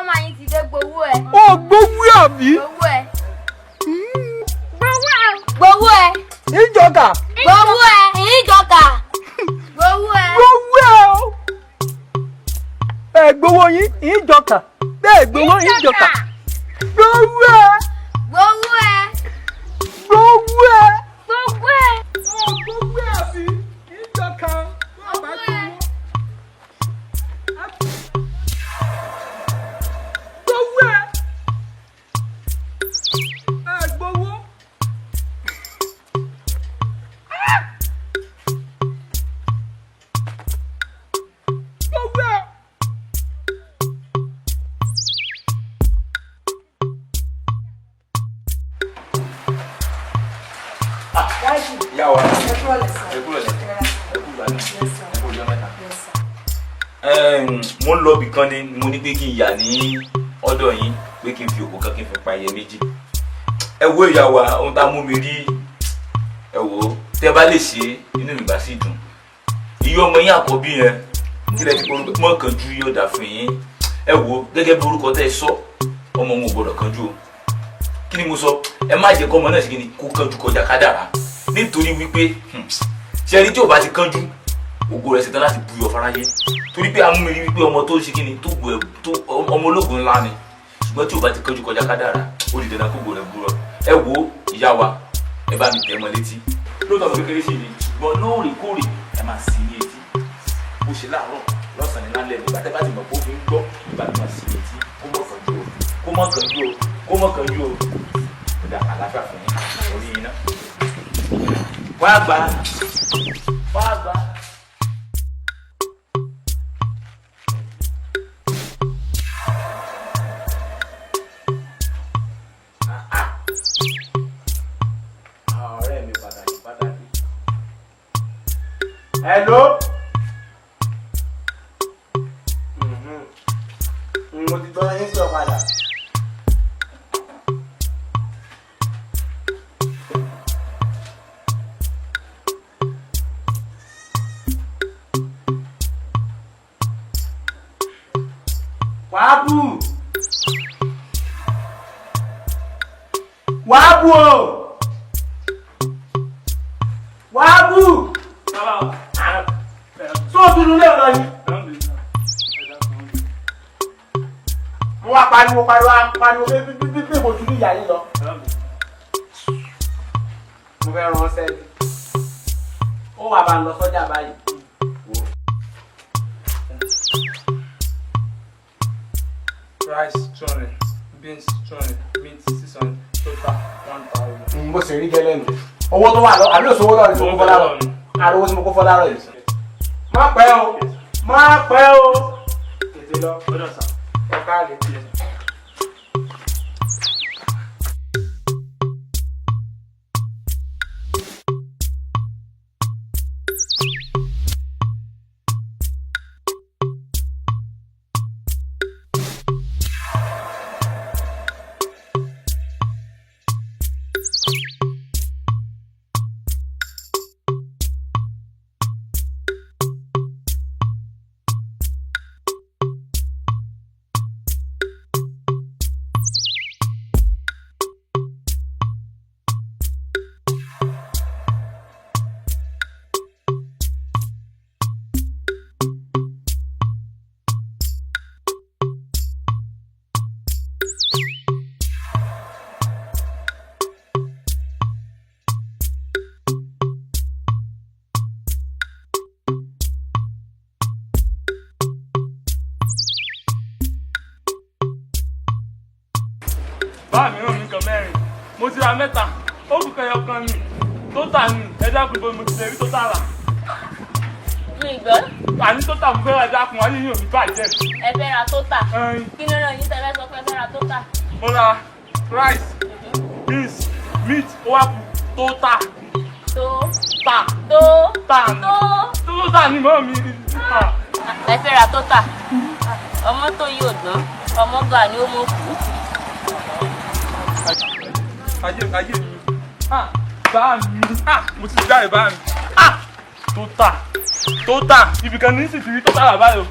kọ́sítọ́mà yín ti dé gbowó ẹ̀. Ó gbowó àbí? Gbowó ẹ̀. Gbowó ẹ̀. Ìjọka. Gbowó ẹ̀. Ìjọka. Gbowó ẹ̀. Gbowó ẹ̀ o. Ẹ gbowó yín ìjọka. Bẹ́ẹ̀ gbowó ìjọka. Gbowó ẹ̀. Gbowó ẹ̀. Gbowó ẹ̀. Gbowó ẹ̀. Ó gbowó àbí? Ìjọka. Gbowó ẹ̀. Gbowó ẹ̀. Ẹ gbowó. Gbowó ẹ̀. Ìyá wa. Mo ń lọ ibì kan ni mo ní pé kí n yà ní ọ̀dọ̀ yín pé kí n fi òkú kan kí n fi pa ẹyẹ méjì. Ẹ wo ìyá wa ohun tá a mú mi rí ẹ wò tẹ́ bá lè ṣe inú mi bá sì dùn. Iye ọmọ yín àkọ́bí yẹn kílẹ̀ tí orúkọ mọ́ kanjú yóò dà fún yín. Ẹ wò gẹ́gẹ́ bí orúkọ tẹ́ ẹ sọ ọmọ wọn ò gbọ́dọ̀ kanjú o. Kí ni mo sọ ẹ má jẹ́ kọ́ ọmọ náà ṣe kí ni kó kanjú kọjá kádàrá nítorí wípé ṣe ẹni tí ò bá ti kánjú ògo rẹ̀ ṣetán láti buyọ̀ fáráyé torí pé amúmiri wípé ọmọ tó ṣe kíni tó gbọ́ tó ọmọ ológun ńlá ni ṣùgbọ́n tí ò bá ti kánjú kọjá kádàrá ó di dandan kó gbọ́ rẹ̀ búrọ̀. Ẹ wo ìyá wa ẹ bá mi tẹ̀ mọ́ létí lóòótọ́ ọmọ kékeré sì ni ṣùgbọ́n lóòrèkóòrè ẹ máa sì ní etí bó ṣe láàárọ̀ lọ́sàn-án ní lálẹ́ nígbà tẹ́ bá ti mọ̀ pé ó fi ń gbọ́ ìgbà tó máa sì ní etí kó mọ̀ kánjú o ó dà àlàáfíà fún yín orí yín náà. Wá gbà. Ọ̀rẹ́ mi pàtàkì. Hello. Mo ti tọ́ yín sọ padà. Wábù o. Wábù. Sóòtú lulẹ̀ ọ̀rọ̀ yìí. Mo wá pariwo pé mo tún ní ìyá yín lọ. Mo fẹ́ rán sẹ́ẹ̀lì. Ó wà bá ń lọ sọ́jà báyìí. Rice 200, beans 200, meat 600, total 1,000. Mo sì rí gẹ́lẹ́ nù. Owó tó wà lọ, àbí òṣòwò lọ́rọ̀ tí mo kó fọ́lá rọ̀. Àròwó tí mo kó fọ́lá rọ̀ yìí. Má pẹ́ o, Tètè lọ. Ọjọ́ sàn. Ọ̀ká lè tilẹ̀. Báà mi ràn mí kan mẹ́rin. Mo ti ra mẹ́ta. Ó kù kẹyọ kan mi. Tó tà ní ẹja gbogbo mo ti lè rí tó tà rà. Mi gbọ́. Àní tó tà mo fẹ́ ra ẹja kun wáyé yín ò ní bàjẹ́. Ẹ fẹ́ ra tó tà. Kí ló ràn yín tẹ́lẹ̀ sọ pé ẹ fẹ́ ra tó tà? Mo ra rice, beans, meat, ó wá kù tó tà. Tó tà ní mọ́ mi. Ẹ fẹ́ ra tó tà. Ọmọ tó yóò dán. Ọmọ gbà ni ó mú kú. Ayé mi. Bá mi. Mo ti jáde bá mi. Tó tà. Ibìkan ní sì ti rí tó tà rà báyìí o.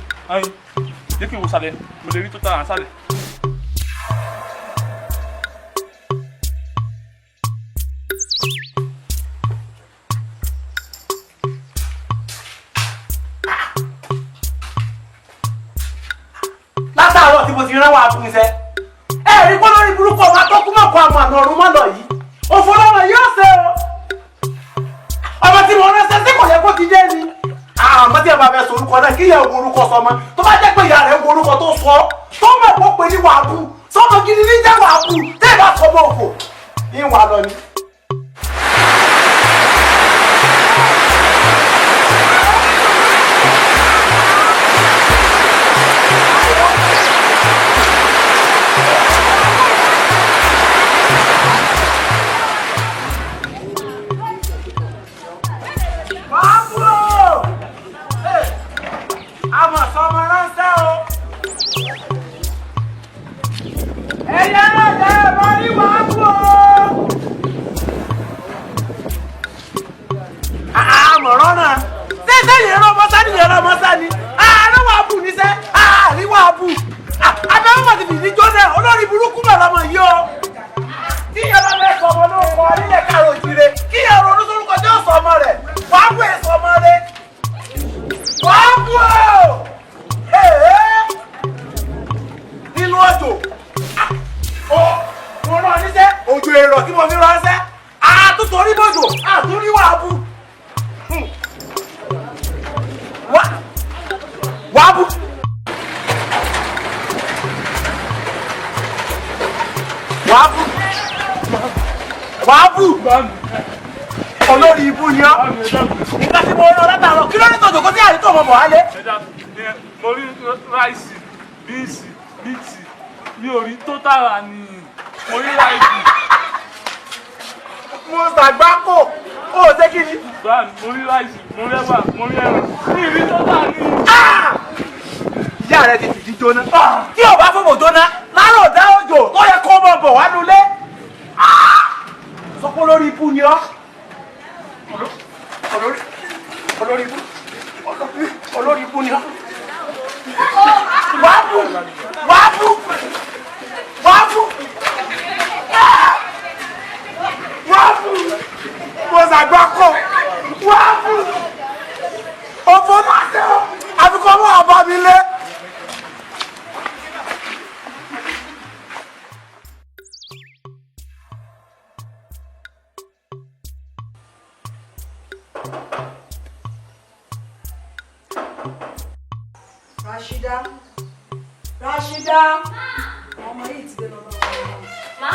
Jẹ́ kí n wo sàlẹ̀. Mo lè rí tó tà rà sàlẹ̀. wà fún iṣẹ́. Rí kó lórí burúkú ọmọ atọ́kùn mọ̀ kó àmọ̀ àná ọ̀run mọ́lọ̀ yìí. Òfò lọ́mọ yóò ṣe o. Ọmọ tí mo ránṣẹ́ sí kò yẹ kó ti dé ni. Àmọ́ tí ẹ bá fẹ́ sọ orúkọ náà kí ìyá ògùn orúkọ sọmọ. Tó bá jẹ́ pé ìyá rẹ̀ ń gbọ́ orúkọ tó sọ, tó mọ̀ kó pe ní wàbù. Sọmọ gidi ní jẹ́ wàbù. Tẹ́ ẹ bá sọmọ òfò, ìwà lọ ni. Olórí ibú ni ọ́. Nígbà tí mo rán látàárọ̀ kí ló ní tòjò kó tí àyè tó ọmọ bọ̀ wálé. Mo rí ráìsì, bíìsì, bíìtì, mi ò rí tó tààrà ni mo rí ráìsì. Mo ṣàgbákò, ó ṣe kí ni? Báàmì, mo rí ráìsì, mo rí ẹ̀wà, mo rí ẹran, mi ò rí tó tààrà ni. Ìyá rẹ̀ ti fìdí jóná. Tí ò bá fòmò jóná, lárò dá òjò tó yẹ kó mọ̀ bọ̀ wá nulẹ̀. Sọ pé olórí ibú ni ọ́. Olórí ibú ni ọ́. Wàbù! Wàbù! Wàbù! Wàbù! Mo ṣàgbákò! Wàbù! Òfò láti ọ́! Àfikọ́ mọ́ àbá mi lé! Rashida. Ọmọ yìí ti dé lọ́wọ́. Ma?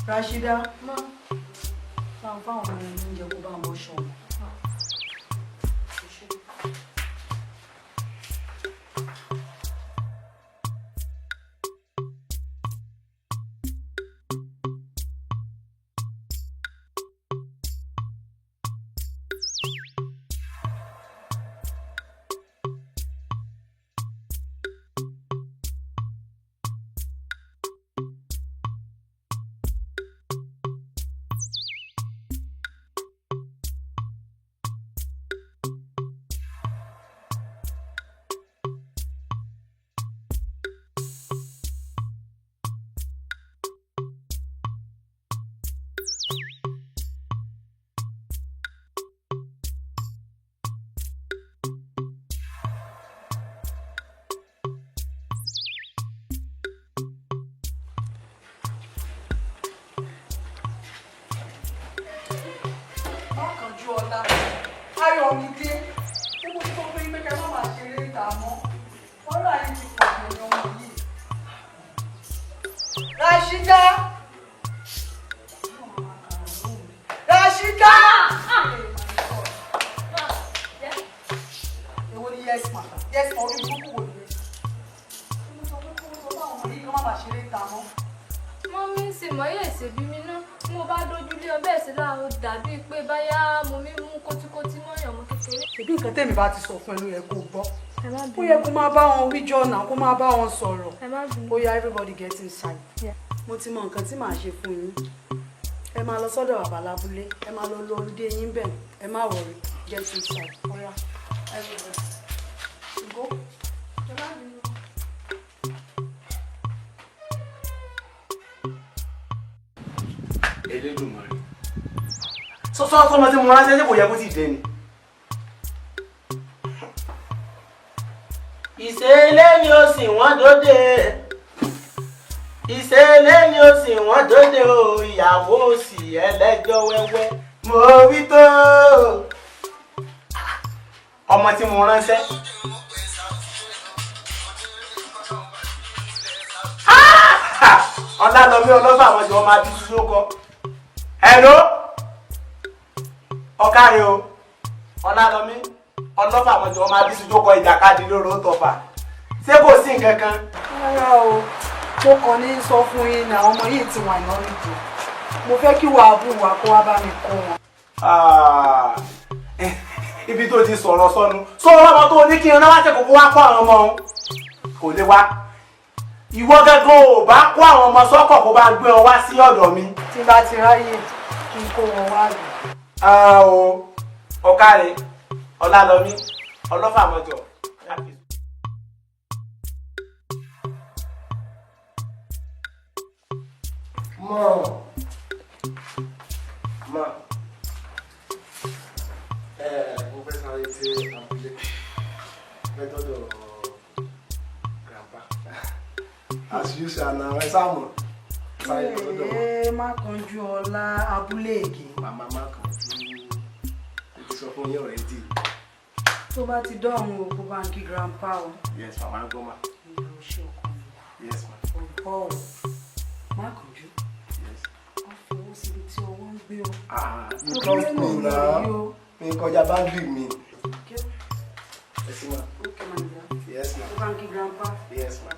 Rashida, ma, fáwọn ọmọ ẹni oúnjẹ kó bá wọn ṣọ. ẹ̀sán orí burúkú wò ni. Mo sọ pé kó sọ fún àwọn ọmọ yìí kí wọ́n má bàa ṣeré ta mọ́. Mọ́mí sì mọ́ yẹ̀ ṣèbí mi náà. Tí mo bá dojú lé ọbẹ̀ sí láàárọ̀ dàbí pé báyá mo mi mú kótíkótí mọ́yàn ọmọ kékeré. Ṣèbí nǹkan tèmi bá ti sọ fún ẹ ló yẹ kó gbọ́. Ó yẹ kó máa bá wọn wíjọ́ náà kó máa bá wọn sọ̀rọ̀. Ó yá everybody get inside. Mo ti mọ nǹkan tí màá ṣe fún yín. Ẹ máa lọ sọ́dọ̀ bàbá lábúlé. Ẹ máa lọ lo olùdé yín bẹ̀. Ẹ má worry. Get inside. Ó yá everybody. Go. Elédùmarè. Sọ́sọ́ ọmọ tí mo ránṣẹ́ ṣé kò yẹ kó ti dé ni. Ìṣẹ̀lẹ̀ ni ó sì wọ́n dóde. Ìṣẹ̀lẹ̀ ni ó sì wọ́n dóde o, ìyàwó sì ẹlẹ́jọ́ wẹ́wẹ́. Mo wí tó. Ọmọ tí mo ránṣẹ́. Ọlálọ́mí ọlọ́fà àwọn jọ máa bí sísó kọ. Hello? Ọ̀kàrẹ̀ o. Ọlálọ́mí ọlọ́fà àwọn jọ máa bí sísó kọ ìjàkadì lóró tọ̀fà. Ṣé kò sí nǹkan kan? Rárá o, mo kàn ní sọ fún yín ní àwọn ọmọ yìí ti wà iná níjọ. Mo fẹ́ kí wàá bù wá kó wá bá mi kọ́ wọn. Ibi tó ti sọ̀rọ̀ sọnù. Sọ̀rọ̀ ọmọ tó ní kí n rán wá ṣe kókó wá kọ́ àwọn ọmọ òun. Kò lè wá. Ìwọ gẹ́gẹ́ ò bá kó àwọn ọmọ sọ́kọ̀ kó bá gbé wọn wá sí ọ̀dọ̀ mi. Tí bá ti ráyè kí n kó wọn wá rí. O Ọ̀kàrẹ̀ Ọlálọ́mí ọlọ́fà mọ́jọ. Mọ̀ mo fẹ́ sáré tí abúlé mẹ́tọ́dọ̀ grandpa. As usual na ẹ sáàmù sáré lọ́dọ̀ wọn. Má kánjú ọlá abúlé èké. Màmá má kánjú ti sọ fún yín already. Tó bá ti dọ̀hún o kó bá ń kí grandpa o. Yes, màmá ń gbọ́ ma. Ìlú ṣe ọkọ mi. Yes, ma. Olùkọ́ o, má kánjú. Yes. Wọ́n fi owó síbi tí ọwọ́ ń gbé o. You trust me now. Mi kọjá boundary mi. Yes, ma. Okay, my dear. Yes, ma. Kó bá ń kí grandpa. Yes, ma.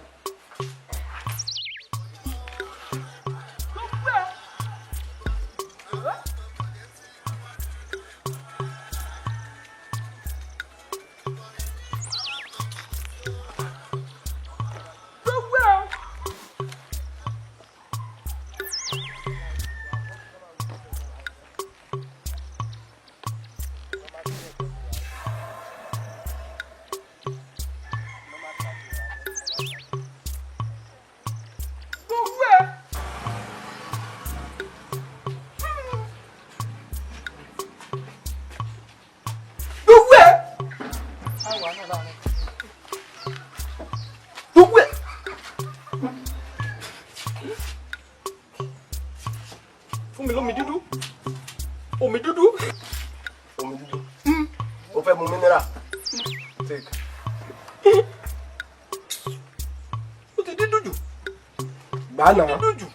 Fún mi lómi dúdú. Omi dúdú. Omi dúdú. O fẹ́ mu mineral. Take. Ó ti dídùn jù. Gbà náà. Dídùn jù.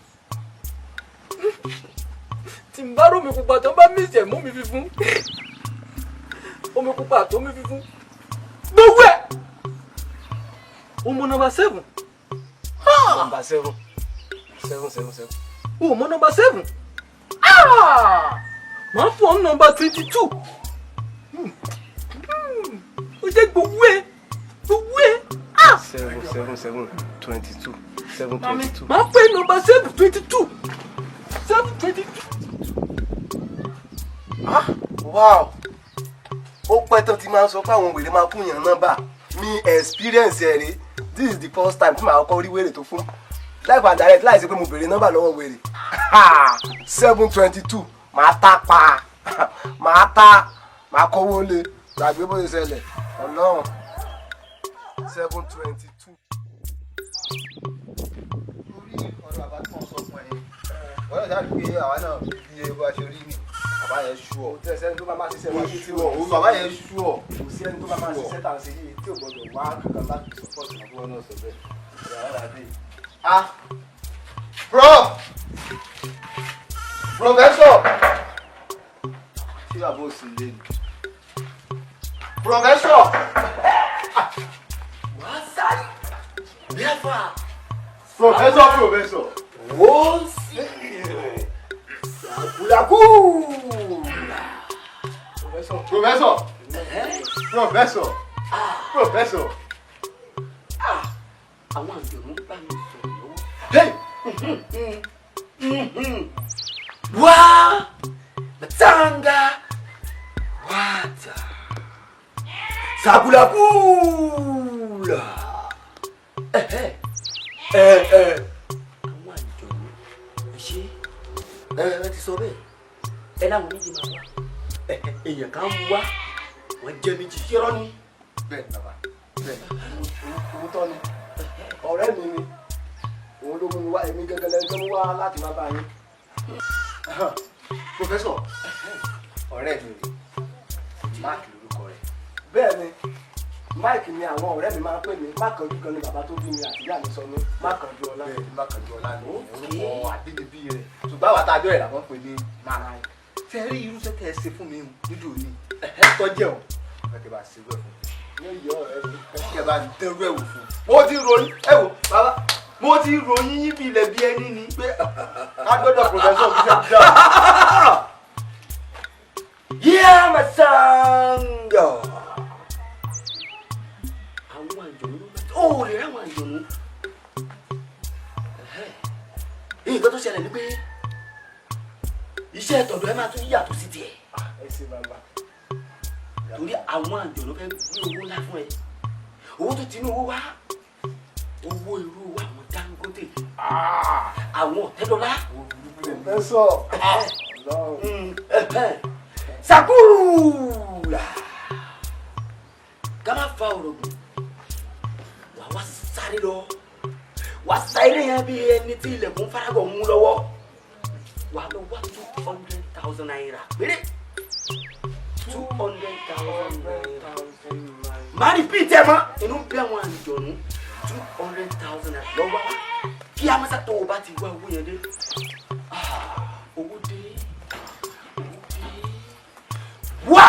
Tí n bá rómi pupa tó bá mí ìṣẹ̀ mú mi fífún. Omi pupa tó mi fífún. Gbogbo ẹ̀. O mọ nọ́mbà 7. Number 7. 7. O mọ nọ́mbà 7. Màá fún ọ nọ́mbà 22. Ó jẹ́ gbogbo ẹ̀. Gbogbo ẹ̀. 7, 22. 722. Màá pè nọ́mbà 722. 722. Wow. Ó pẹ́ tó ti máa ń sọ pé àwọn wèrè máa fún yàn nọ́mbà. Mi experience ẹ̀ rí. This is the first time tí màá kọ́ rí wèrè tó fún. Live and direct láì sí pé mo béèrè nọ́mbà lọ́wọ́ wèrè. 722. Màá ta pa. Màá kówó lé. Gbàgbé bó ṣe ṣẹlẹ̀. Ọlọ́run. 722. Orí ọ̀rọ̀ àbá tí wọ́n sọ fún ẹ̀yìn. Wọ́n náà dábìí pé àwa náà bí ewu aṣọ rí ni. Bàbá yẹn ṣú ọ. Kò tẹ̀ sẹ́ni tó bá máa ṣiṣẹ́ wá sí tí wọ́n. Òun bàbá yẹn ṣú ọ. Kò sí ẹni tó bá máa ṣiṣẹ́ tà ń ṣe yìí tí ò gbọdọ̀ wá kankan láti support ìwọ̀n. Wọ́n náà sọ bẹ́ẹ̀. Ah! Professor! Ṣé bàbá ò sí lé ni? Professor! Never. Professor. Oh, see. Professor. Àwọn àjọ̀nú bá mi sọ̀rọ̀ lọ́wọ́. Wá Matanga Wata Sabulakula. Àwọn àjọ̀nú ṣe ẹ ti sọ bẹ́ẹ̀ láwọn méjì máa wá èèyàn kan wá wọ́n jẹ́ méjì yọrọ ni. Bẹ́ẹ̀ ni bàbá bẹ́ẹ̀ òótọ́ ni ọ̀rẹ́ mi ni òun ló mú mi wá èmi gẹ́gẹ́ lẹ́nu tó mú wá láti má bá yín. Professor ọ̀rẹ́ mi ni Mark lórúkọ rẹ̀. Bẹ́ẹ̀ ni Mike ni àwọn ọ̀rẹ́ mi máa ń pè mí mákànjú gan ni bàbá tó bí mi àti ìyá mi sọ ní mákànjú ọlá. Bẹ́ẹ̀ ni mákànjú ọlá ni orúkọ àbínibí rẹ̀ ṣùgbọ́n àwọn àtàjọ ẹ̀ làwọn pè ní mara ẹ̀. Ṣé rí irúṣẹ́ tẹ́ ẹ ṣe fún mi nídò ní tọ́jú ẹ̀ o kẹ́kẹ́ bá ṣe wẹ̀ fún mi ní ìyá ọ̀rẹ́ mi kẹ́kẹ́ bá dẹ́rù ẹ̀ wò fún mi. Mo ti ròyìn ẹ wò bàbá mo ti ròyìn yín bí ilẹ̀ bí ẹni ni pé agbọ́dọ̀ professor fi ṣe dá. Yíyá Masanga. Àwọn àjọ̀nú ó lè ráwọn àjọ̀nú. Nǹkan tó ṣẹlẹ̀ ni pé iṣẹ́ ìtọ́jú ẹ máa tún yàtọ̀ sí tiẹ̀. Ẹ ṣe bàbá. Torí àwọn àjọ̀nú fẹ́ gbé owó ńlá fún ẹ. Owó tó ti ní owó wá. Owó irú wa àwọn Dangote. Àwọn ọ̀tẹ́dọ́lá. Professor. Sakura. Ká má fa ọ̀rọ̀ gùn. Wà wá sáré lọ. Wà sáré yẹn bí ẹni tí ilẹ̀kùn faragọ̀ mú lọ́wọ́. Wà lọ wá 200,000 naira. Péré. 200,000 naira. Má rí bí tẹ́ mọ́. Inú bí àwọn àjọ̀nú. 200,000 naira lọ́wọ́. Kí a máa sàtọ̀ bá ti wá owó yẹn dé. Owó dé. Wá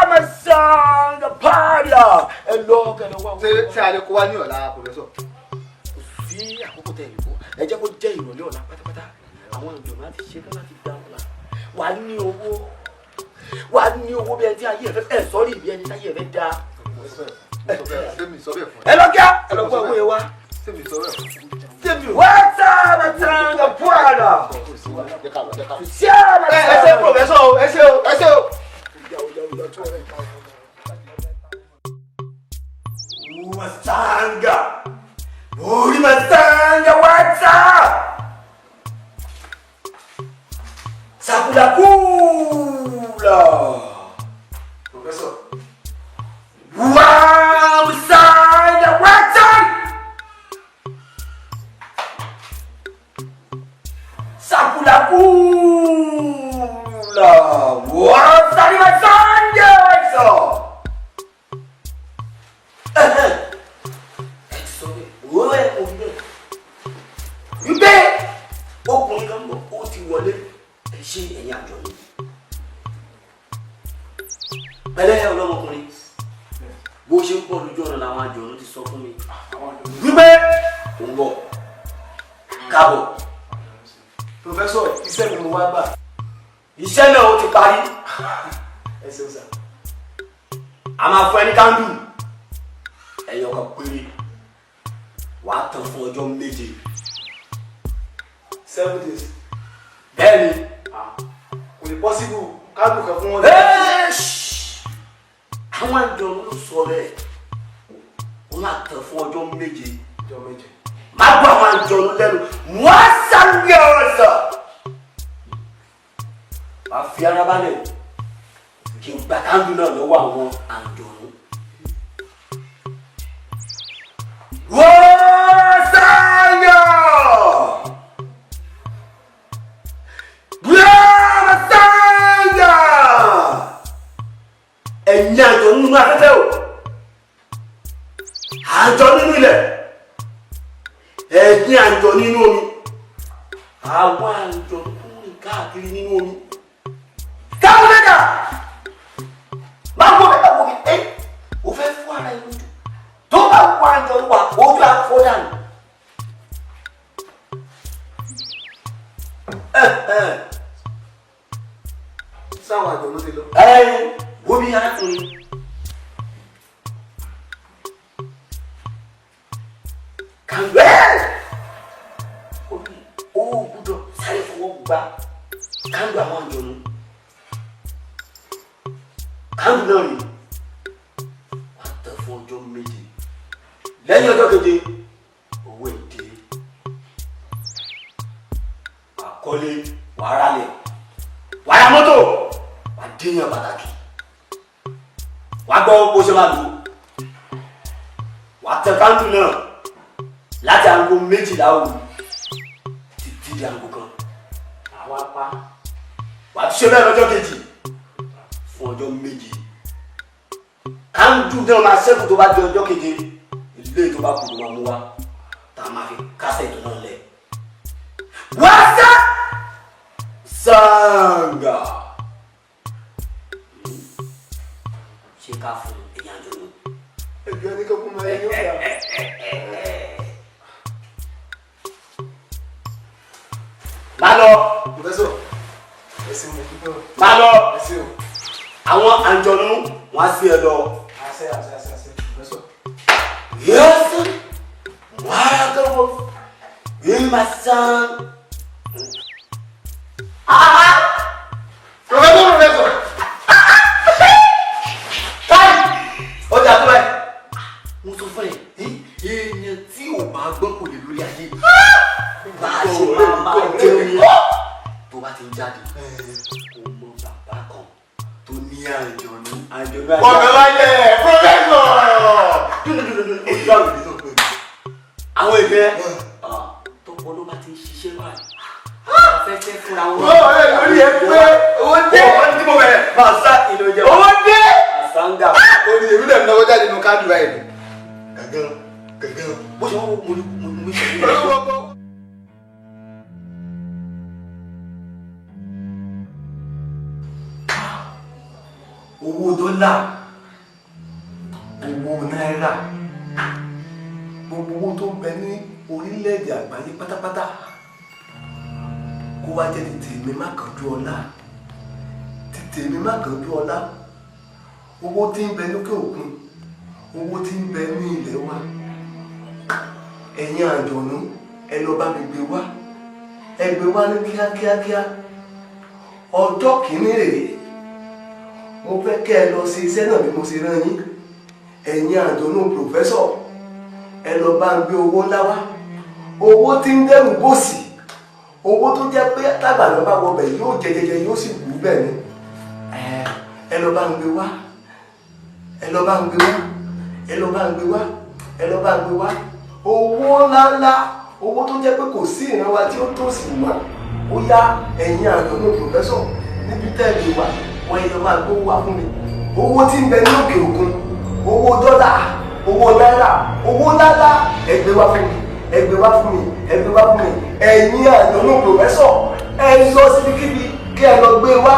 Masanga Paria! Ẹ lọ kẹlẹ wá. Ṣé a lè kó wá ní ọ̀la Professor? Kò sí àkókò tẹ̀ ìbò. Ẹ jẹ́ kó jẹ́ ìrọ̀lẹ́ ọ̀la pátápátá. Àwọn ìjọba ti ṣe fún láti dá ọ̀la. Wà á ní owó. Wà á ní owó bí ẹni tí ayé ẹ fẹ́ sọ́rí ìbí ẹni tí ayé ẹ fẹ́ dá. Ẹ lọ kíá! Ẹ lọ gbọ́ owó yẹn wá. What's up, Masanga Paria? Ẹ ṣe Professor o, ẹ ṣe o, ẹ ṣe o. Masanga! Uri Masanga, what's up? Sakula! Professor. Wow, Masanga, what's up? Sakula! What's up, Masanga, what's up? Wípé ọkùnrin kan bọ̀ ó ti wọlé ẹ ṣe ẹ̀yìn àjọ yìí. Pẹ̀lẹ́ ọlọ́mọkùnrin bó ṣe ń pọ̀ lójú ọ̀nà làwọn àjọ̀nú ti sọ fún mi. Wípé ò ń bọ̀ káàbọ̀. Professor iṣẹ́ mi mo wá gbà. Iṣẹ́ náà ó ti parí. Ẹ ṣeun sà. A máa fún ẹni kándù. Ẹyọ kan péré. Wàá tán fún ọjọ́ méje. 7 days. Bẹ́ẹ̀ni. Kò lè possible kándù kan fún wọn. Àwọn àjọ̀nú ló sọ bẹ́ẹ̀. Wọ́n máa tán fún ọjọ́ méje. Ọjọ́ méje. Má gbọ́ àwọn àjọ̀nú lẹ́nu. Wọ́n sáré ọ̀sán. Wàá fi ara balẹ̀. Kí n gba kándù náà lọ́wọ́ àwọn àjọ̀nú. Wasanga! Wasanga! Ẹ̀yin àjọ nínú afẹ́fẹ́ o. Àjọ nínú ilẹ̀. Ẹ̀yin àjọ nínú omi. Àwọn àjọ tó ń káàkiri nínú omi. Táwọn mẹ́ta! Máa gbọ́ mẹ́ta wò mí. O fẹ́ fún ara ẹni ojú. Tó bá wà àjọ wà ojú àfọ́dànù. sáwọn àjọ ló ti lọ. Wo bí arákùnrin. Kàngbẹ́! Ó gbúdọ̀ sáré fọwọ́ gba kándù àwọn àjọ̀nú. Kándù náà rí. Wà á tẹ̀ fún ọjọ́ méje. Lẹ́yìn ọjọ́ keje, owó èdè. Wà á kọ́lé, wà á ralẹ̀, wà á ra mọ́tò, wà á déyàn pàtàkì. Wà á gbọ́ bó ṣe máa lò. Wà á tẹ kándù náà láti aago 12 òru títí di aago 1. Àwọn apá wà á ṣe bẹ́ẹ̀ lọ́jọ́ kejì fún ọjọ́ méje. Kándù náà máa ṣẹ́kù tó bá di ọjọ́ keje. Ilé tó bá kù ló máa mú wá tá a máa fi kásẹ̀ tó náà lẹ̀. Wáṣá Sàngà ṣé ká fún èèyàn jòló. Ẹgbẹ́ ní kókó máa yẹ yóò yà. Má lọ. Pòfẹ́sọ̀, ẹ̀sìn mo dúpẹ́ o. Má lọ. Ẹ̀sìn o. Àwọn àjọ̀nú wọn á sí ẹ lọ. Àṣẹ, pòfẹ́sọ̀. Yẹ́sù wàá gbọ́ yìí máa sàn. Pòfẹ́sọ̀. Káyì! Ọjà tó báyìí. Mo sọ fún ẹ, èèyàn tí ò bá gbọ́ kò lè lórí ayé. Bá a ṣe máa jẹun yẹn. Tó bá ti ń jáde, kò mọ bàbá kan tó ní àjọ̀nú. Ọ̀gá láyé pòfẹ́sọ̀. Àwọn èdè tó pọ̀ ló bá ti ń ṣiṣẹ́ báyìí. Afẹ́fẹ́ fúnra wọn. Lórí ẹ pé owó dé. Owó tí mo bẹ̀rẹ̀ máa sá ìlú jẹ. Owó dé. Àsáńgà. Orí èmi lè náwó jáde nínú káàdù báyìí. Gàgán. Bó ṣe wọ́n mo ní ìṣẹ̀lẹ̀. Owó dọ́là, owó náírà, Gbogbo owó tó ń bẹ ní orílẹ̀-èdè àgbáyé pátápátá kó wá jẹ́ ti tèmi má kánjú ọlá. Ti tèmi má kánjú ọlá. Owó tí ń bẹ lókè òkun, owó tí ń bẹ ní ilẹ̀ wa. Ẹ̀yin àjọ̀nú, ẹ lọ bá mi gbé wá. Ẹ gbé wá ní kíákíákíá. Ọjọ́ kìíní rèé. Mo fẹ́ kẹ́ ẹ lọ sí iṣẹ́ náà bí mo ṣe rán yín. Ẹ̀yin àjọ̀nú pòfẹ́sọ̀, ẹ lọ bá ń gbé owó ńlá wá. Owó tí ń dẹ́rù bòsì. Owó tó jẹ́ pé tágbàlá bá wọbẹ̀ yóò jẹjẹjẹ yóò sì wú bẹ́ẹ̀ ni. Ẹ lọ bá ń gbé wá. Ẹ lọ bá ń gbé wá. Ẹ lọ bá ń gbé wá. Ẹ lọ bá ń gbé wá. Owó ńláńlá. Owó tó jẹ́ pé kò sí ìran wa tí ó tó sì mọ́. Ó yá ẹ̀yin àjọ̀nú pòfẹ́sọ̀ níbi tẹ́lẹ̀ wà. Wọ́n yẹ máa gbówó wá fún mi. Owó tí ń bẹ ní òkè òkun, owó dọ́là, owó náírà, owó ńláńlá, ẹ gbé wá fún mi, ẹ gbé wá fún mi, ẹ gbé wá fún mi. Ẹ̀yin àjọ̀nú pòfẹ́sọ̀, ẹ lọ síbikíbi kí ẹ lọ gbé wá.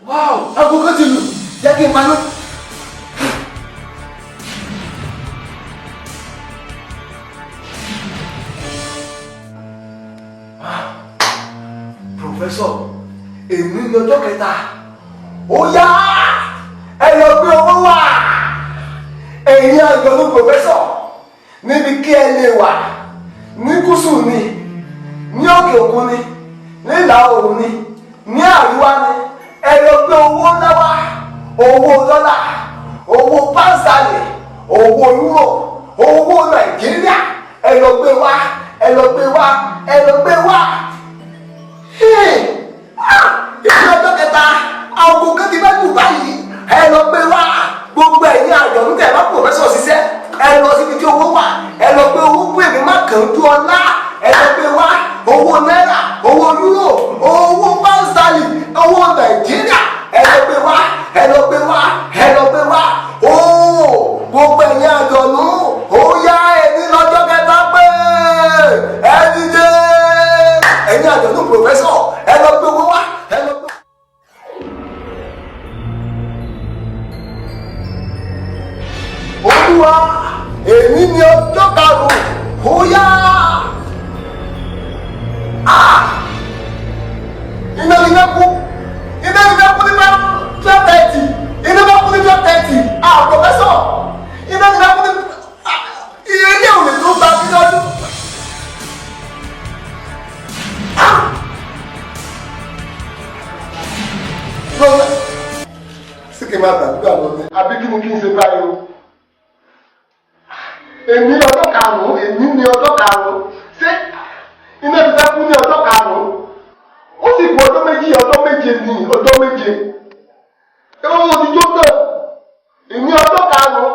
Wáò, agogo ti lù, jẹ́ kí n máa lọ. Pòfẹ́sọ̀, èmi ní ọjọ́ kẹta. Ó yá ẹ lọ gbé owó wá. Ẹ̀yin àjọ̀nú pòfẹ́sọ̀, níbi kí ẹ lè wà ní gúúsù ni, ní òkè òkun ni, ní ìlà oòrùn ni, ní àríwá ni. Ẹ lọ gbé owó ńlá wá. Owó dọ́là, owó pásítálì, owó yúrò, owó Nàìjíríà. Ẹ lọ gbé wá, ẹ lọ gbé wá, ẹ lọ gbé wá. Ìṣẹ́ ọjọ́ kẹta, àwọn kan ti bá jù báyìí. Ẹ lọ gbé wá. Gbogbo ẹ̀yin àjọ̀nú tẹ̀ bá pòfẹ́sọ̀ ṣiṣẹ́. Ẹ lọ síbi tí owó wà. Ẹ lọ gbé owó fún èmi má kánjú ọlá. Ẹ lọ gbé wá. Owó náírà, owó yúrò, owó pásítálì, owó Nàìjíríà. Ẹ lọ gbé wá. Ẹ lọ gbé wá. Ẹ lọ gbé wá. Gbogbo ẹ̀yin àjọ̀nú, ó yá ẹni lọ́jọ́ kẹta pé ẹ dìde. Ẹ̀yin àjọ̀nú pòfẹ́sọ̀, ẹ sí kí n máa gbàdúrà lọ ní àbí kí ni kí n ṣe báyìí o. Èmi ọjọ́ karùn-ún èmi ní ọjọ́ karùn-ún ṣé iná ti fẹ́ kú ní ọjọ́ karùn-ún ó sì kú ọjọ́ méjì ọjọ́ méje ní ọjọ́ méje ẹ̀rọ mo ti jó tán èmi ọjọ́ karùn-ún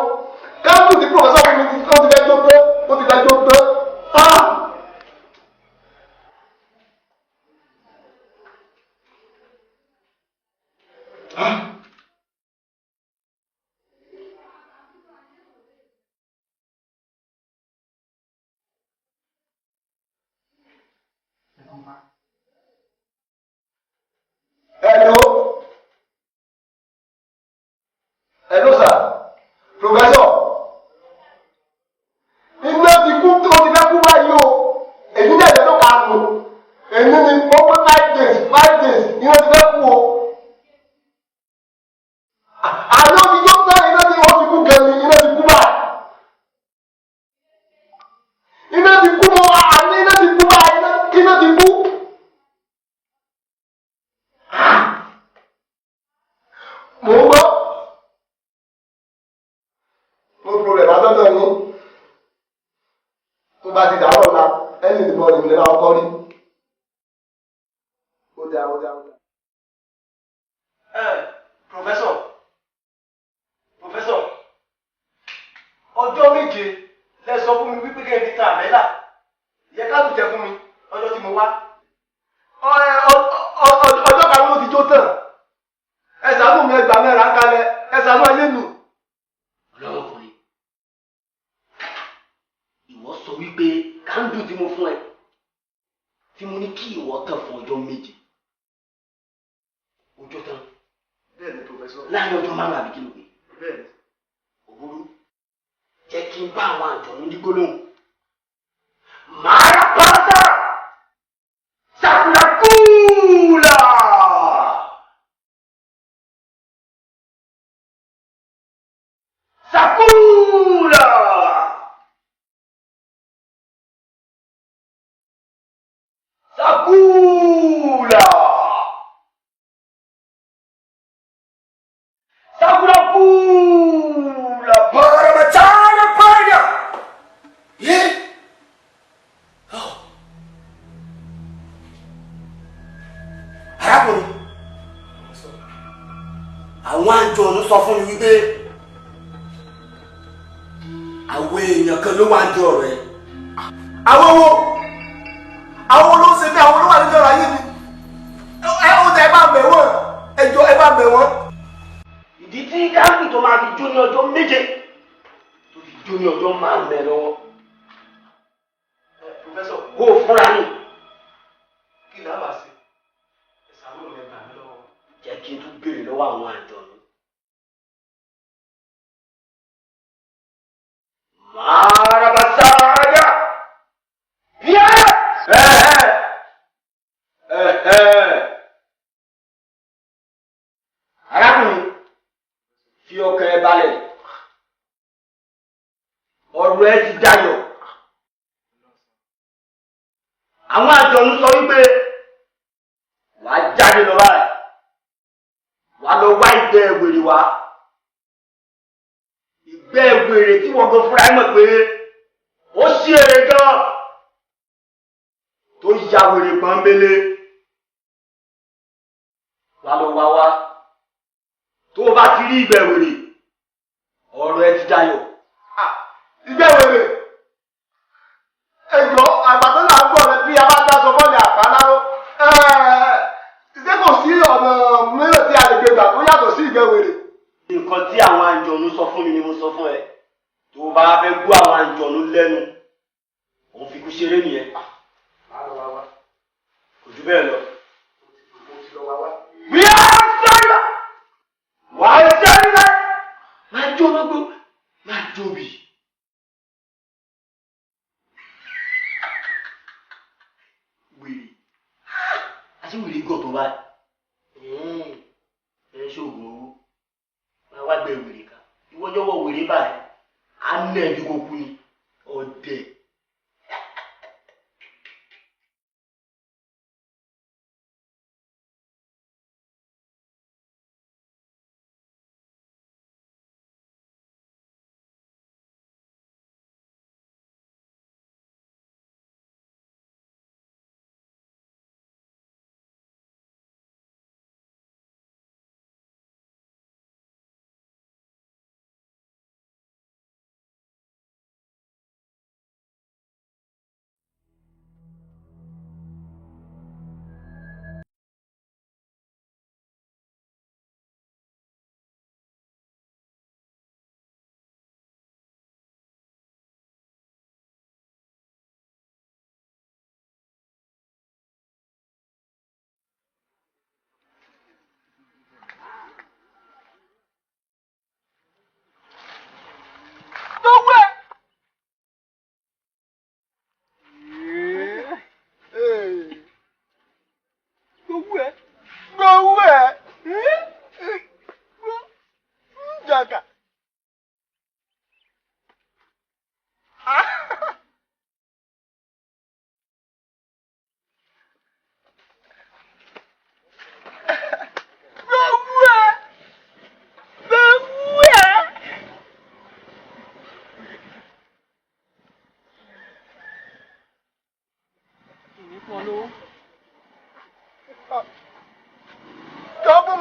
káàmù tí pòfẹ́sọ̀ fún mi ti fẹ́ jó tán ó ti fẹ́ jó tán. Hello sir, professor. Iná ti kú tó ti fẹ́ kú báyìí o. Èyí náà lọ́dọ̀ karùn-ún. Èyí ni mo pé 5 days iná ti fẹ́ kú o. Àná ti tó tán iná ti wọ́n ti kú gẹ̀mí iná ti kú báyìí. Iná ti kú mọ́ àní iná ti kú báyìí iná ti kú. Mo ń gbọ́. Problem àtọ́tọ̀ yín tó bá ti dàrọ̀ ọ̀la ẹni ìdìbò ìrìnlẹ̀ náà kọ́ rí. Ó dáa. Professor ọjọ́ méje lẹ sọ fún mi wípé kí n fi ta àmẹ́là yẹ ká tún jẹ fún mi ọjọ́ tí mo wá. Ọjọ́ karùn-ún ló ti jó tán ẹ ṣàánú mi ẹgbàá mẹ́ra kalẹ̀ ẹ ṣàánú ayé mi. Ìwọ sọ wípé kándù tí mo fún ẹ tí mo ní kí ìwọ tàn fún ọjọ́ méje ọjọ́ tán. Bẹ́ẹ̀ni professor. Láàárín ọjọ́ márùn-ún àbí kí ló pé. Bẹ́ẹ̀ni. Òbúrú jẹ́ kí n bá àwọn àjọ̀nú ní gbólóhùn. Màá rà pátá sàkúlàkúlà. Sàkúlà. Sakura! Sakura pula para macana pada. Ye? Oh. Arákùnrin. Àwọn àjọ̀nú sọ fún mi wípé àwọn èèyàn kan ló wá ń jẹ ọ̀rọ̀ ẹ̀. Àwọn wo? Àwọn olóṣèlú bí àwọn olówó àdéjọ́ ayé mi ẹ ó tẹ ẹ bá bẹ̀ wọ́n ẹjọ́ ẹ bá bẹ̀ wọ́n. Ìdí tí gáàsì tó máa fi jó ní ọjọ́ méje tó fi jó ní ọjọ́ márùn-ún lọ́wọ́. Professor Kó o fúnra ní. Kí ni a máa ṣe? Ẹ̀sán ló lè gbà mí lọ́wọ́. Jẹ́ kí n tún béèrè lọ́wọ́ àwọn àjọ̀nú. Marabasada! Yeah! Arákùnrin fi ọkàn ẹ balẹ̀ ọ̀rọ̀ ẹ ti dayọ̀. Àwọn àjọ̀nú sọ wípé wàá jáde lọ báyìí wàá lọ wá ìgbẹ́ wèrè wá ìgbẹ́ wèrè tí wọ́n gan fúnra ẹ̀ mọ̀ pé ó ṣí èrè gan tó ya wèrè pọ́nbélé wà lọ wá tó o bá ti rí ìgbẹ́ wèrè ọ̀rọ̀ ẹ ti dayọ̀. Ìgbẹ́ wèrè ẹjọ́ àgbàdo náà gbọ́ rẹ bí a bá dáṣọ bọ́ọ̀lì àpáláwọ́ ṣé kò sí ọ̀nà mìíràn tí a lè gbé gbà tó yàtọ̀ sí ìgbẹ́ wèrè. Nǹkan tí àwọn àjọ̀nú sọ fún mi ni mo sọ fún ẹ tó o bá fẹ́ gbọ́ àwọn àjọ̀nú lẹ́nu òun fi kú ṣeré nìyẹn. Kò jù bẹ́ẹ̀ lọ. Bí a sọ́yà wà á jáde láì máa jó lọ́gbó máa jóbi. Wèrè àti wèrè gọ̀ tó báyìí. Ẹ ṣoògùn owó máa wá gbẹ wèrè ká ìwọ́jọ́wọ́ wèrè báyìí á nà ẹ̀dí kò kú ni ọ̀dẹ̀.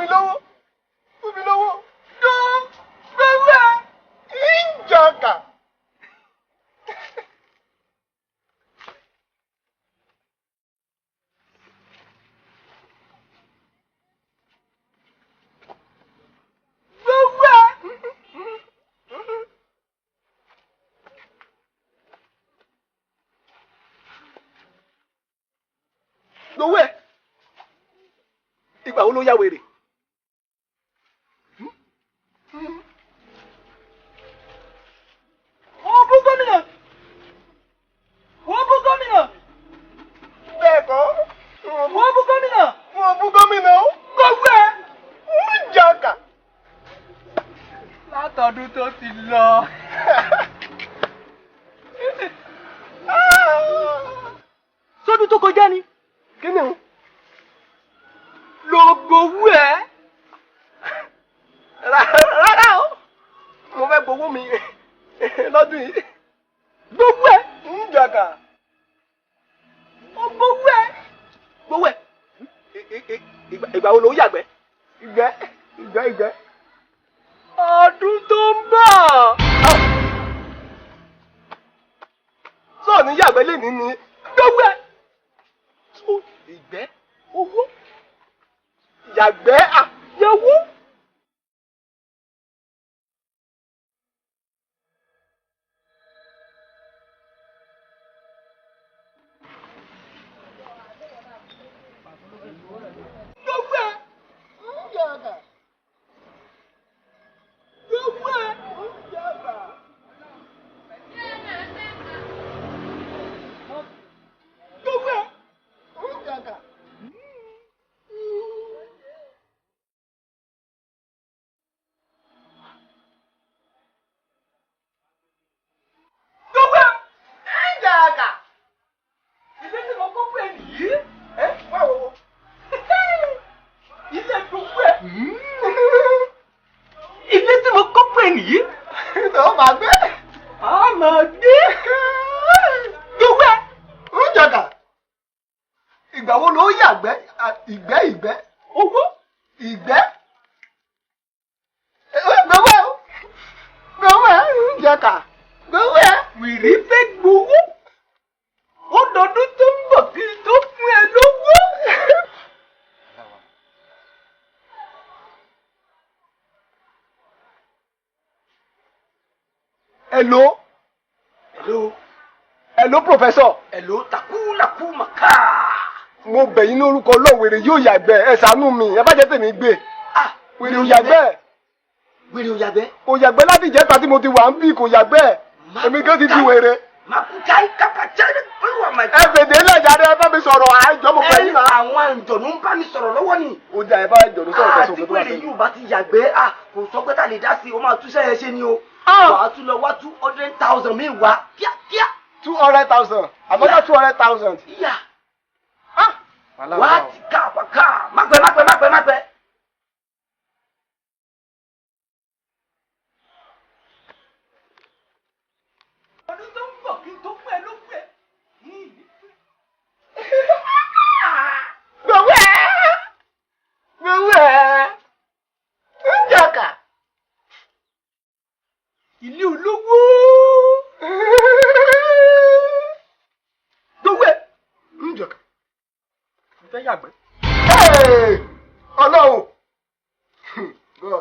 mi lọ́wọ́. Fún mi lọ́wọ́. Gbogbo ìjọka. Gbogbo ẹ̀. Ìgbà wo ló yá wèrè? Wọ́n bú gómìnà. Wọ́n bú gómìnà. Bẹ́ẹ̀ kọ́. Wọ́n bú gómìnà. Wọ́n bú gómìnà. Gbogbo ẹ̀. Ń jọkà. Látọdún tó ti lọ. Sọ́dún tó kọjá ni. Kí ni o? Lógo wú ẹ́. Rárá o. Mo fẹ́ gbowó mi lọ́dún yìí. Gbowó ẹ̀ ń jọkà. Gbowó ẹ̀. Gbowó ẹ̀. Ìgbà wo ló yàgbẹ́? Ìgbẹ́. Ọdún tó ń bọ̀. Sọ́ọ̀ ní yàgbẹ́ lè ní ni. Gbowó ẹ̀. Ìgbẹ́. Owó. Yàgbẹ́ àyẹ̀wò. Gbogbo ẹ̀ ń yàgà. Gbogbo ẹ̀ ń yàgà. Gbogbo ẹ̀ ń yàgà. Ìgbà wo ló yàgbẹ́? Ìgbẹ́. Owó. Ìgbẹ́. Gbowó ń jẹ̀ka. Gbowó wìrì fẹ́ gbowó. Ó dọdún tó ń bọ̀ kí n tó fún ẹ lówó. Hello, professor. Hello, takú màkà. Mo bẹ̀ yín lórúkọ Ọlọ́run, wèrè yóò yàgbẹ́. Ẹ ṣàánú mi, ẹ bá jẹ́ tèmi gbé. Wèrè ò yàgbẹ́. Wèrè ò yàgbẹ́? Kò yàgbẹ́ láti ìjẹta tí mo ti wà ń bí, kò yàgbẹ́. Èmi gan ti di wèrè. Ẹ fèdè lẹ́jàre, ẹ bá mi sọ̀rọ̀ àìjọ mo fẹ́ yín náà. Àwọn àǹjọ̀nù ń bá mi sọ̀rọ̀ lọ́wọ́ ni. Ó jà ẹ bá àǹjọ̀nù sọ̀rọ̀ fẹsẹ̀ òkè tó wà àti wèrè yìí ò bá ti yàgbẹ́, kò sọ pé tá lè dá sí i, ó máa túṣẹ́ yẹn ṣe ni o. Wàá tún lọ wá 200,000 mi wá kíákíá. 200,000. Another 200,000. Ìyá. Wàá ti ká àpàká. Má pẹ́. Ọdún tó ń bọ̀ kí n tó pẹ́ ló pẹ́. Gbowó ẹ̀. Ń jọkà. Ilé olówó. Gbowó ẹ̀. Ń jọkà. Fẹ́ yàgbẹ́. Ọlọ́run. Gbowó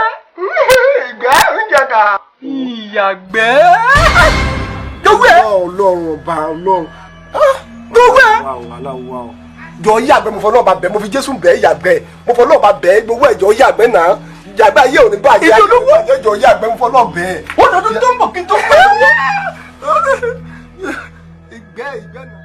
ẹ̀. Ìgbẹ́ ń jọkà. Ìyàgbẹ́. Gbowó ẹ̀. Ọlọ́run ọba Ọlọ́run. Gbowó ẹ̀. Jọ yàgbẹ́ mo fọ náà bá bẹ̀ mo fi Jésù bẹ̀ yàgbẹ́ mo fọ náà bá bẹ̀ gbowó ẹ̀ jọ yàgbẹ́ náà yàgbẹ́ ayé òní bá yà jọ yàgbẹ́ mo fọ náà bẹ̀. Ó dọdún tó ń bọ̀ kí n tó pẹ́ lówó. Ìgbẹ́ náà.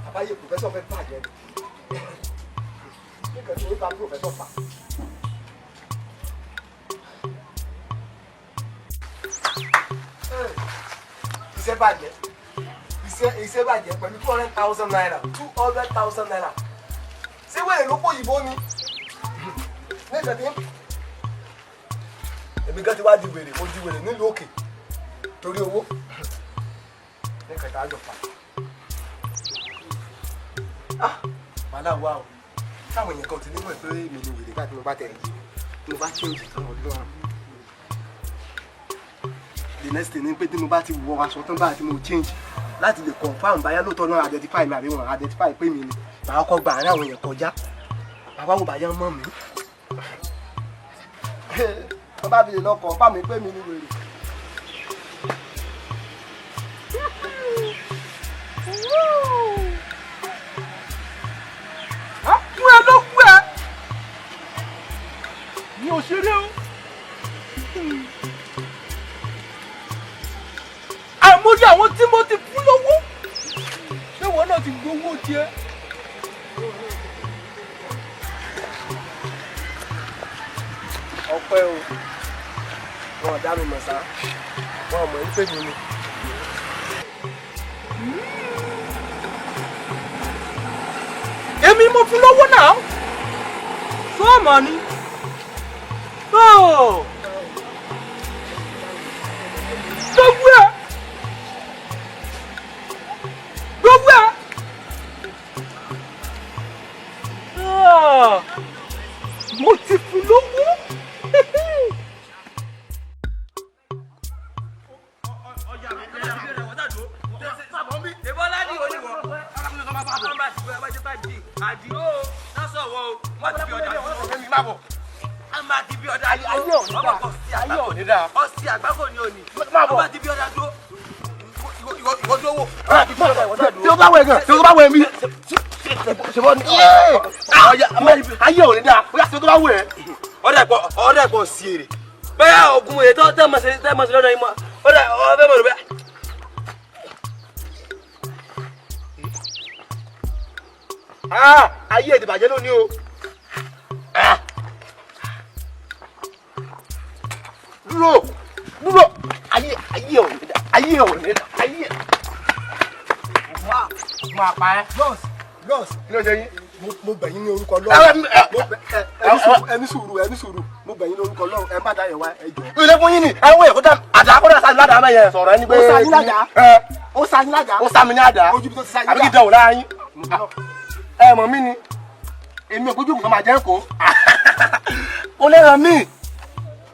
Àbáyé pòfẹ́sọ̀ fẹ́ bàjẹ́ ni. Nígbà tí wọ́n bá pòfẹ́sọ̀ fà. Iṣẹ́ bàjẹ́. Iṣẹ́ bàjẹ́ pẹ̀lú 200,000 naira. 200,000 naira. Ṣé wẹ́rẹ̀ ló pọ̀ òyìnbó ni? Nígbà tí èmi gan ti wá di wèrè, mo di wèrè nílùú òkè torí owó. Ní kẹta àjọ pa. Wàhálà wà o. Táwọn èèyàn kan ti nímọ̀ pé mi ni wèrè káàkiri mo bá tẹ̀lé. Mo bá change tán ọdún. The next thing ni pé tí mo bá ti wọ aṣọ tán báyìí tí mo change láti lè confirm báyá lóòótọ́ náà identify mi àbí wọn identify pé mi ni. Màá kọ́ gba àárín àwọn èèyàn kọjá. Bàbá wo bàyá mọ́ mi. Wọ́n bá fi lè lọ confirm mi pé mi ni wèrè. Fún ẹ ló kú ẹ. Mi ò ṣeré o. Àmórí àwọn tí mo ti fún lówó. Ṣé wọn náà ti gbowó tiẹ̀? Ọpẹ́ o. Wọn ò dá mi mọ̀ sá. Wọn ò mọ̀ ní pé mi ni. Èmi mo fún lówó náà. Sọ́ọ̀mọ̀ ni. Gbogbo ẹ̀. Gbogbo ẹ̀. Mo ti fún lówó. Tí ó bá wẹ̀ gan, tí ó bá wẹ̀ mí. Ayé ò ní dáa, ó yà tí ó bá wẹ̀. Ọ̀dà ẹ̀pọ̀ sí èrè. Bẹ́ẹ̀ ogun èyí tó tẹ́ mọ̀ sí lọ́dọ̀ yìí mọ́. Ọ̀dà ọ̀bẹ mọ̀ ló bẹ́ẹ̀. Ayé èdè bàjẹ́ lónìí o. Dúró. Ayé ò ní dáa. Ayé. Máa pa ẹ́. Gọ́ọ̀sì, kí ló ṣe yín? Mo bẹ̀ yín ní orúkọ Ọlọ́run. Ẹni sùúrù. Mo bẹ̀ yín ní orúkọ Ọlọ́run. Ẹ má dá yẹn wá ẹjọ́. Ilé fún yín ni. Ẹ wọ́n yẹ kó dá àdá kó dá sáyìn ládàá mẹ́yẹ sọ̀rọ̀ ẹni pé. Ó sáyìn ládàá. Ó sá mi ní àdá. Ojú bí tó ti sáyìn ládàá. Àbí kí dẹ̀wò lára yín. Ẹ mọ̀ mí ni. Èmi ògbójú ògùn kan máa jẹ́ kó. Ó lè ràn mí.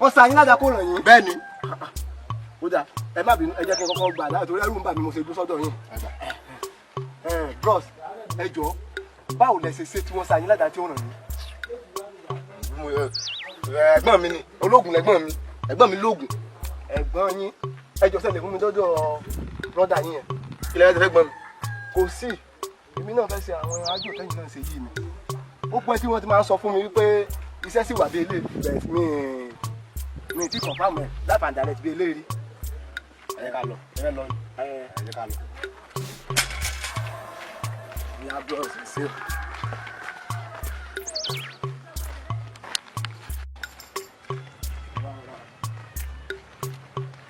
Ó sáyìn ládàá kó ràn yín. Bẹ́ẹ̀ ni. Ó dà ẹ má bínú ẹ jẹ́ kí n kọ́kọ́ gbà láti torí ẹrù ń bà mí mo ṣe dúró sọ́dọ̀ yín. Bros ẹ jọ̀ọ́ báwo lẹ ṣe tí wọ́n sáyìn ládàá tí ó ràn yín. Ẹ̀gbọ́n mi ni ológun lẹ̀gbọ́n mi ẹ̀gbọ́n mi lóògùn ẹ̀gbọ́n yín ẹ jọ̀ọ́ sẹ́lẹ̀ fún mi dọ́dọ̀ brọ́dà yín yẹn. Ilé ẹ̀ ti fẹ́ gbọ́n mi. Kò sí èmi náà fẹ́ ṣe àwọn ájò tẹ́yìn náà ṣe yìí ni. Ó pẹ́ tí wọ́n ti máa ń sọ fún mi wípé iṣẹ́ sì wà bí eléyìí bẹ́ẹ̀ mi ti confirm ẹ̀ life and direct bí eléyìí. Ẹ ká lọ. Ìyá bros ṣe.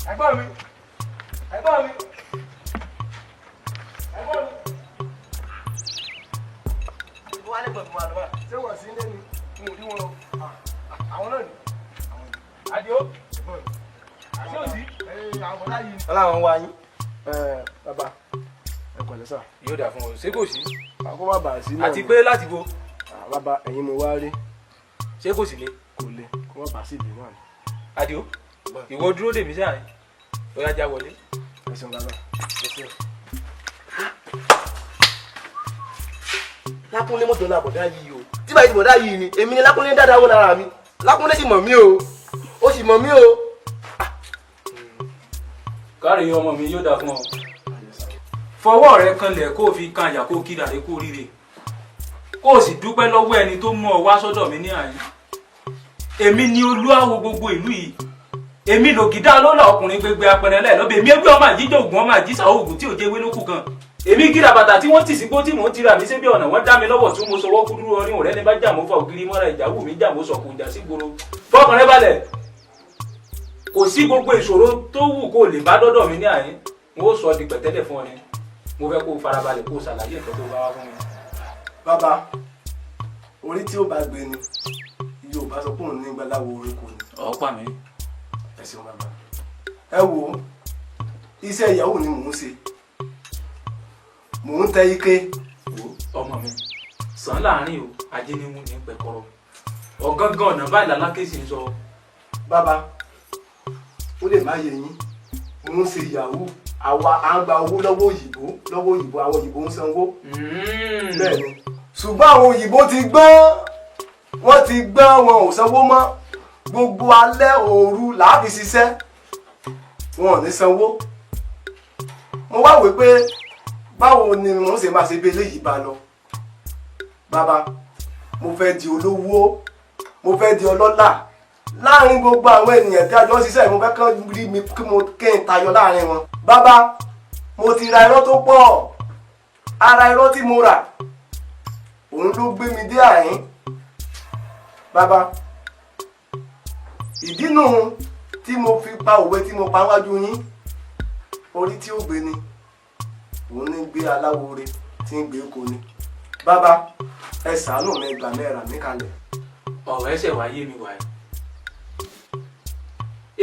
Ẹ̀gbọ́n mi. Wọ́n á lè gbọ̀n fún wa lọ́wọ́. Ṣé wọ́n sí ilé ni? Mo rí wọn o. Àwọn náà ni. Àdìó. Àṣé òsì. Àwọn ọ̀la yìí. Ọlọ́run wá yín. Bàbá ẹ pẹ̀lẹ́ sà. Yóò dà fún ọ ṣé kò sí. Àkó má bàa sí náà. Àti pé láti bo. Bàbá ẹ̀yin mo wá rí. Ṣé kò sí lé. Kò le kó má bàa sí ìlú náà ni. Àdìó ìwọ dúró dèmí sáà yín ó yá já wọlé. Ẹ ṣeun bàbá. Ẹ ṣeun. Lákúnlé mọ́tò náà bọ̀dá yìí o. Tí báyìí ti bọ̀dá yìí ni èmi ni Lákúnlé dáadáa wọn lára mi. Lákúnlé sì mọ̀ mí o. Ó sì mọ̀ mí o. Káre ọmọ mi yóò dà fún ọ. Fọwọ́ rẹ kanlẹ̀ kó o fi kan àyà kó o kí dàdé kó o ríre. Kó o sì dúpẹ́ lọ́wọ́ ẹni tó mú ọ wá sọ́dọ̀ mi ní àyè. Èmi ni olúawo gbogbo ìlú yìí. Èmi lògìdá lọ́la ọkùnrin gbégbé apẹ̀rẹ̀ lẹ́ẹ̀lọ́bẹ̀. Èmi ẹgbẹ́ ọmọ àjíjọ ògùn ọmọ àjíṣà ògùn tí ò jẹ́ ewé lókù kan. èmi kíra bàtà tí wọ́n tì sí gbó tí mò ń tira mi sébi ọ̀nà wọ́n dá mi lọ́wọ́ tí mo sọwọ́ kúdúrú ọrí òrẹ́ ní bá jà mo fa ògiri mọ́ra ìjà wù mí jà mo sọ̀kò ìjà sí gbòòrò fọkàn rẹ balẹ̀ kò sí gbogbo ìṣòro tó wù kó lè bá dọ́dọ̀ mi ní àyín mo sọ di pẹ̀tẹ́lẹ̀ fún ọ ni mo fẹ́ kó o farabalẹ̀ kó o ṣàlàyé nǹkan tó bá wá fún mi. bàbá orí tí ó bá gbé ni yóò bá sọ pé òun ní gbaláwo orí kò ní. ọ̀pá mi. ẹ ṣeun bàbá. ẹ wo iṣẹ́ ìyàwó ni mò ń ṣe mò ń tẹ ike. ọmọ mi sàn láàrin o ajé ni mú ní pẹ̀kọ́rọ́ ọ̀gángan ọ̀nà báyìí lálákèsì ń sọ. bàbá ó lè má yé yín mò ń ṣe ìyàwó àwa à ń gba owó lọ́wọ́ òyìnbó àwọn òyìnbó ń sanwó. bẹ́ẹ̀ ni ṣùgbọ́n àwọn òyìnbó ti gbọ́n wọ́n ti gbọ́n wọn ò sanwó mọ́ gbogbo alẹ́ òru làá fi ṣiṣẹ́ wọn ò ní sanwó. mo wá wí pé báwo ni mo ṣe máa ṣe bí eléyìí bá lọ. bàbá mo fẹ́ di olówó mo fẹ́ di ọlọ́lá láàrin gbogbo àwọn ènìyàn tí a jọ ń ṣiṣẹ́ mo fẹ́ kán rí mi kí n tayọ láàrin wọn. bàbá mo ti ra irọ́ tó pọ̀ ara irọ́ tí mo rà òun ló gbé mi dé àyín. bàbá ìdí nù tí mo fi pa òwe tí mo pa wájú yín orí tí ó gbé ni òun ní gbé aláwo re tí ń gbé kò ní. bàbá ẹ ṣàánú mi gbà mẹ́ra mi kalẹ̀. ọ̀rọ̀ ẹsẹ̀ wáyé mi wáyé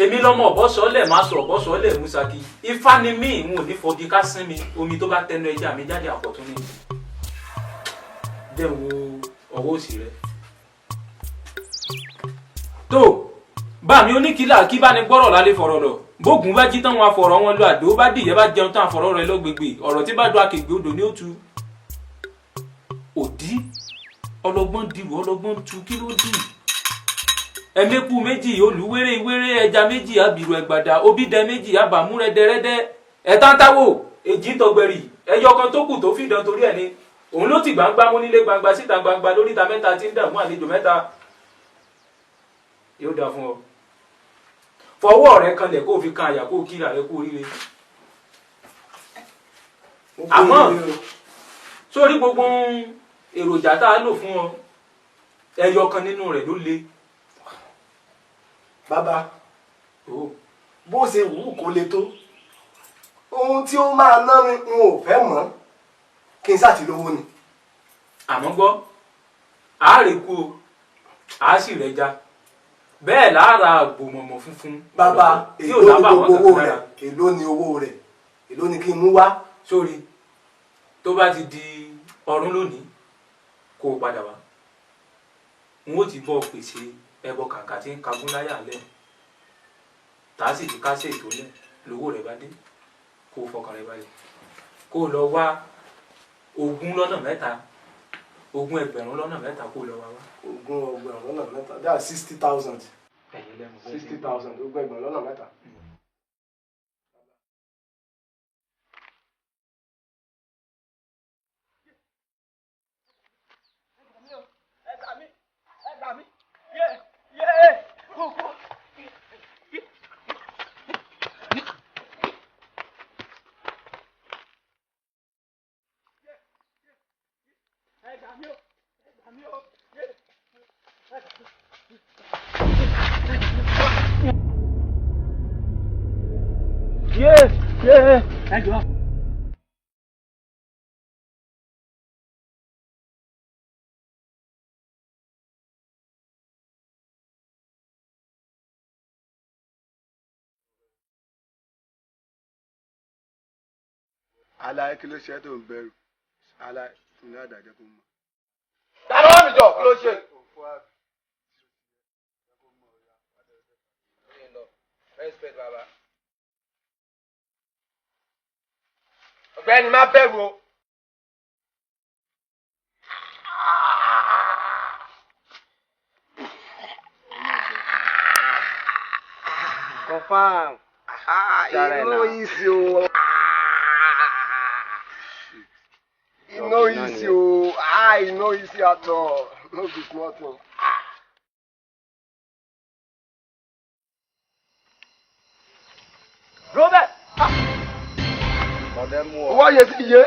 èmi lọ́mọ ọ̀bọ́sọ̀ọ́lẹ̀ má sọ ọ̀bọ́sọ̀ọ́lẹ̀ musaki ifá ni mí ìwọ̀n ní fọdí ká sín mi omi tó bá tẹnu ẹja mi jáde àpọ̀tún ní dẹ̀ wo ọwọ́ òsì rẹ̀. tó bá mi oníkìlà kí bá ní gbọ́rọ̀ lálẹ́ fọ̀rọ̀ lọ bógun bá jí tán wọn afọ̀rọ̀ wọn lọ àdó bá dìyẹ bá jẹun tán àfọ̀rọ̀ rẹ̀ lọ́gbègbè ọ̀rọ̀ tí bá dún akègbè odò ní òtu òdí ọlọ́gbọ́n dirù ọlọ́gbọ́n tu kí ló dì ẹ̀mẹ́kù méjì olùwéré ìwéré ẹja méjì abìrù ẹ̀gbàdà obìdẹ méjì abàmú rẹ́dẹ́rẹ́dẹ́ ẹ̀tàntàwò èjì tọgbẹ̀rì ẹyọ kan tó kù tó fìdán torí ẹ̀ ni òun ló ti gbangba mú nílé gbangba síta gbangba lóríta mẹ́ta tí ń dààmú àlejò mẹ́ta yóò dáa fún ọ fọwọ́ rẹ kanlẹ̀ kó o fi kan àyà kó o kíra rẹ kó o ríre àmọ́ sórí gbogbo èròjà tá a lò fún ọ ẹyọ kan nínú rẹ̀ ló le. bàbá bó ṣe wù kó le tó ohun tí ó máa ná mi n ò fẹ́ mọ̀ kí n sáti lówó ni. àmọ́ gbọ́ àárẹ̀ kú o àá sì rẹ̀ já bẹ́ẹ̀ lára àgbòmọ̀mọ̀ funfun. bàbá èló ni gbogbo owó rẹ̀ èló ni owó rẹ̀ èló ni kí n mú wá. sórí tó bá ti di ọ̀run lónìí kó o padà wá n ó ti bọ́ pèsè ẹbọ kàkà tí ń kagún láyà lẹ tá a sì ti kásẹ̀ ètò lẹ lówó rẹ̀ bá dé kó o fọkàn rẹ̀ balẹ̀ kó o lọ wá ogún lọ́nà mẹ́ta ogún ẹgbẹ̀rún lọ́nà mẹ́ta kó o lọ wá wá. ogún ẹgbẹ̀rún lọ́nà mẹ́ta that's 60,000. ẹ̀yin lẹ́nu 60,000 ogún ẹgbẹ̀rún lọ́nà mẹ́ta. Aláì kí ló ṣe tó ń bẹ̀rù aláì ní àdàjẹ́ kó mọ̀. dáná wà mí jọ kí ló ṣe. respect baba. ọ̀gbẹ́ni má bẹ̀rù o. confam. you know easy o. No easy o. No easy at all. No be small thing. Robert. Wọ́n yẹ sí iye.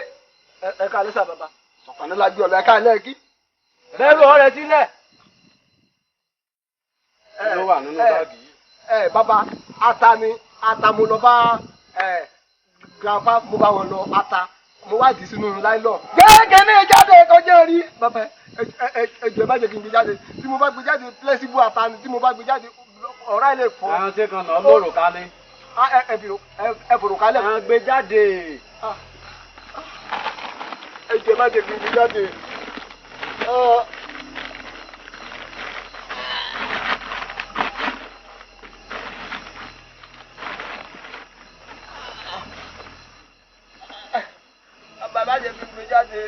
ẹ ká lẹ́sà bàbá ọ̀pàná la gbé ọ̀la ẹ ká lẹ́ẹ̀kí. bẹ́ẹ̀rù ọ̀rẹ́ sílẹ̀. ló wà nínú báàgì yìí. Bàbá ata mo lọ bá grandpa mo bá wọn lọ ata mo wá dì sínú láìlọ. gẹ́gẹ́ ní jáde kọjá rí bàbá ẹjọ́ má jẹ́ kí n gbé jáde tí mo bá gbé jáde flexible ata ni tí mo bá gbé jáde ọ̀rá ilé fọ́. àwọn ṣe kan náà lóòrò ká ní. ẹ fòrò kálẹ̀. àwọn gbé jáde. ẹjọ́ má jẹ́ kí n gbé jáde. bàbá jẹ́ kí n gbé jáde.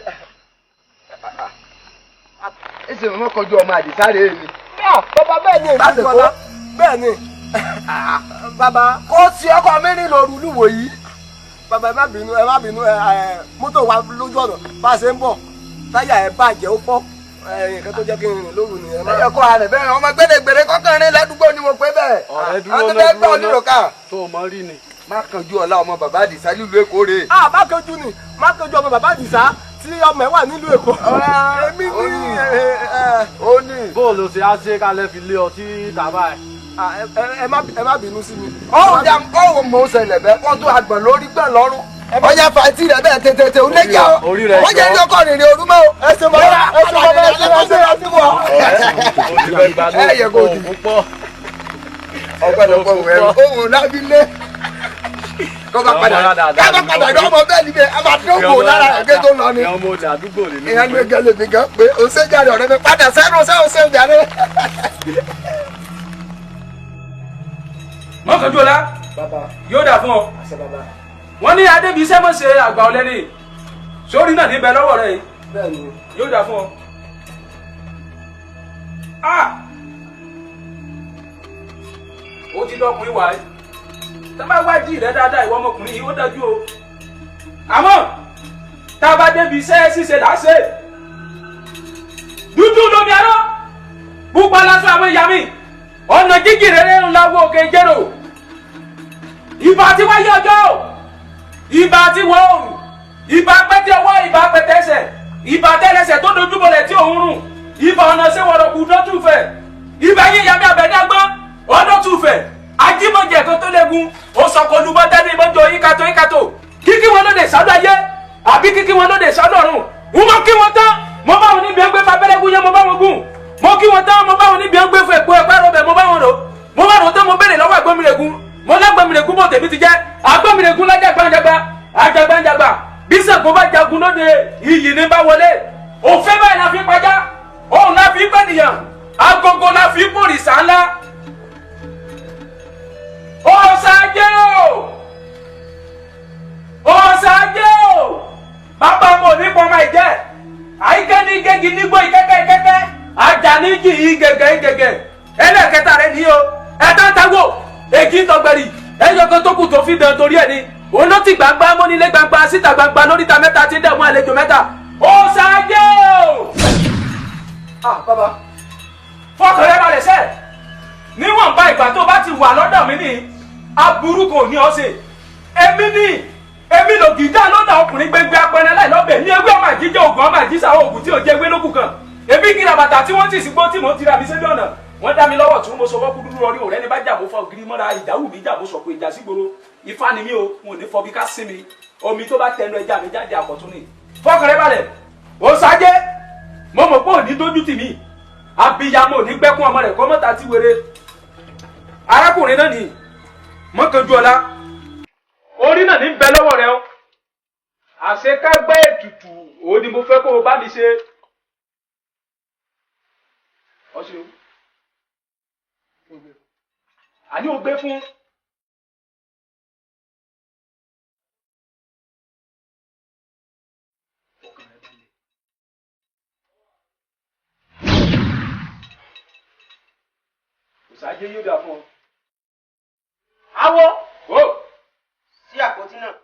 ẹsẹ̀ mọ́ kọjú ọmọ àdìsáré mi. bàbá bẹ́ẹ̀ ni èmi sọ̀rọ̀ bẹ́ẹ̀ ni. bàbá kó sí ọkọ mi nílò olúwo yìí. bàbá ẹ má bínú mọ́tò wa lójú ọ̀nà bá a ṣe ń bọ̀ táyà ẹ̀ bàjẹ́ ó fọ́ nǹkan tó jẹ́ kí n rìn lóru nìyẹn. ẹ kọ́ ara rẹ̀ bẹ́ẹ̀ ọmọ gbẹ́dẹ̀gbẹ̀rẹ̀ kọ́kànrin ládùúgbò ni mo pé bẹ́ẹ̀. ọ̀rẹ́ dúró náà tó o mọ rí ni. má kanjú ọlá ọmọ bàbá àdìsá nílùú Èkó rè. má kanjú ọmọ bàbá àdìsá tí ọmọ ẹ wà nílùú Èkó. èmi ní ó ní. bóòlù ṣe á ṣe kálẹ̀ fi lé ọ sí tàbá ẹ. ẹ má bínú sí mi. ọ̀hún mò ń ṣẹlẹ̀ bẹ́ẹ̀ wọ́n tó àgbọ̀n lórí gbẹ̀ lọ́rùn. ọjà fàtí rẹ̀ bẹ́ẹ̀ tètè ò lè jẹ́ o. wọ́n jẹ́ ní ọkọ̀ rìnrìn òru mọ́ o. ẹ ṣe bọ́ ẹ yẹ kó di. ọgbẹ́ni ọgbọ́n wẹ̀ ohun lábí lé. kọ́ba padà ní ọmọ bẹ́ẹ̀ ni bẹ́ẹ̀ a máa dógò lára ẹgbẹ́ tó lọ ni. ìyẹn ní gẹ́lẹ́ mi gan pé o ṣe jáde ọ̀rẹ́ mi padà sẹ́nu ṣe jáde. mọ́kànjú ọ̀la yóò dà fún ọ. wọ́n ní adébísẹ́ mọ̀ ṣe àgbà ọ̀lẹ́ni sórí náà níbẹ̀ lọ́wọ́ rẹ̀ yóò dà fún ọ. ó ti dọ́kùnrin wà á tá a bá wájú rẹ dáadáa ìwọ ọmọkùnrin yìí ó dájú o. àmọ́ tá a bá débi iṣẹ́ ṣíṣe làásè dúdú lómi arọ́ pupa lásán àwọn ìyá mi ọ̀nà jíjìn rere ńlá wo òkè jẹ́rò ìbà tí wáyé ọjọ́ ìbà tí wọ́ òrùn ìbà pẹ́tẹ́ ọwọ́ ìbà pẹ́tẹ́ ẹsẹ̀ ìbà tẹ́lẹsẹ̀ tó dojúbọlẹ̀ tí òun rùn ìbà ọ̀nà ṣéwọ̀rọ̀ kù dọ́túfẹ̀ ìbà yín ìyá mi àbẹ̀dẹ́gbọ́n ọdọ́túfẹ̀ ajímọ̀jẹ̀ tó tó léegun ó sọkò olúbọ́ tẹ́lẹ̀ ìmọ̀jọ yíkató kíkí wọn lóde sádọ̀ ayé àbí kíkí wọn lóde sádọ̀ ọ̀run mo kí wọn tán mo bá wọn níbi ẹgbẹ́ fabẹ́rẹ́gún yẹn mo bá wọn gùn mo kí wọn tán mo bá wọn níbi ẹgbẹ́ fún ẹ̀pọ̀ ẹ̀pẹ́ rọ̀bẹ̀ mo bá wọn rò mo bá wọn tán mo béèrè lọ́wọ́ àgbọ̀mìrègún mo lágbọ̀mìrègún bò tèmi ti jẹ́ àgbọ̀mìrègún lájàgbàjàgbà bí Ṣàngó bá jagun lóde iyì ní bá wọlé òfé báyìí la fi pajá òun la fi pẹ́nìyàn agogo la fi bòrìṣà ńlá ọ̀sàjẹ́ o bàbá mo ní pọ́nmá ìjẹ́ àyíkẹ́ ní gẹ́gì nígbó ìkẹ́kẹ́ ajá ní jì í gẹ́gẹ́ ẹlẹ́kẹta rẹ̀ ní o ẹ̀tàn táwò èkì tọgbẹ̀rì ẹ̀yọkọ tó kù tó fi dàn torí ẹ̀ ni òun ló ti gbangba mọ́nílé gbangba síta gbangba lóríta mẹ́ta tí ń dẹ̀mú àlejò mẹ́ta ọ̀sàjẹ́ o. bàbá fọkàn rẹ balẹ̀ sẹ́ẹ̀ níwọ̀nba ìgbà tó bá ti wà lọ́dọ̀ mi ní aburú kò ní ọ̀sẹ̀ èmi lò gìdá lọ́dọ̀ ọkùnrin gbẹgbẹ apẹrẹ láìlọ́bẹ̀ ní ewé ọmọ àjíjẹ ògùn ọmọ àjíṣà ògùn tí ò jẹ ewé lókùn kan èmi kí ra bàtà tí wọ́n ti sì gbó tí mò ń tira mi sẹ́bí ọ̀nà wọ́n dá mi lọ́wọ́ tí mo sọ wọ́pù dúdú rọrí òrẹ́ ní bá jà mo fọ ògiri mọ́ra ìdáhùn mi jà mo sọ pé ìjà sígboro ifá ni mí o n ò ní fọbi ká sí mi omi tó bá tẹnu ẹja mi jáde àkọ́tún ni fọkàn rẹ balẹ̀ ó sájé mo mọ̀ pé òní dójú tì mí abiyamọ ní gbẹ́kún ọmọ rẹ̀ kọ́mọ́ta ti wéré arákùnrin náà ní mọ́kànjú ọlá orí náà ní bẹ lọ́wọ́ rẹ o àṣekágbá ètùtù òun ni mo fẹ́ kó o bá mi ṣe ọṣù àní o gbé fún ìsájé yóò dà fún ọ. Awo o sí àpótí náà.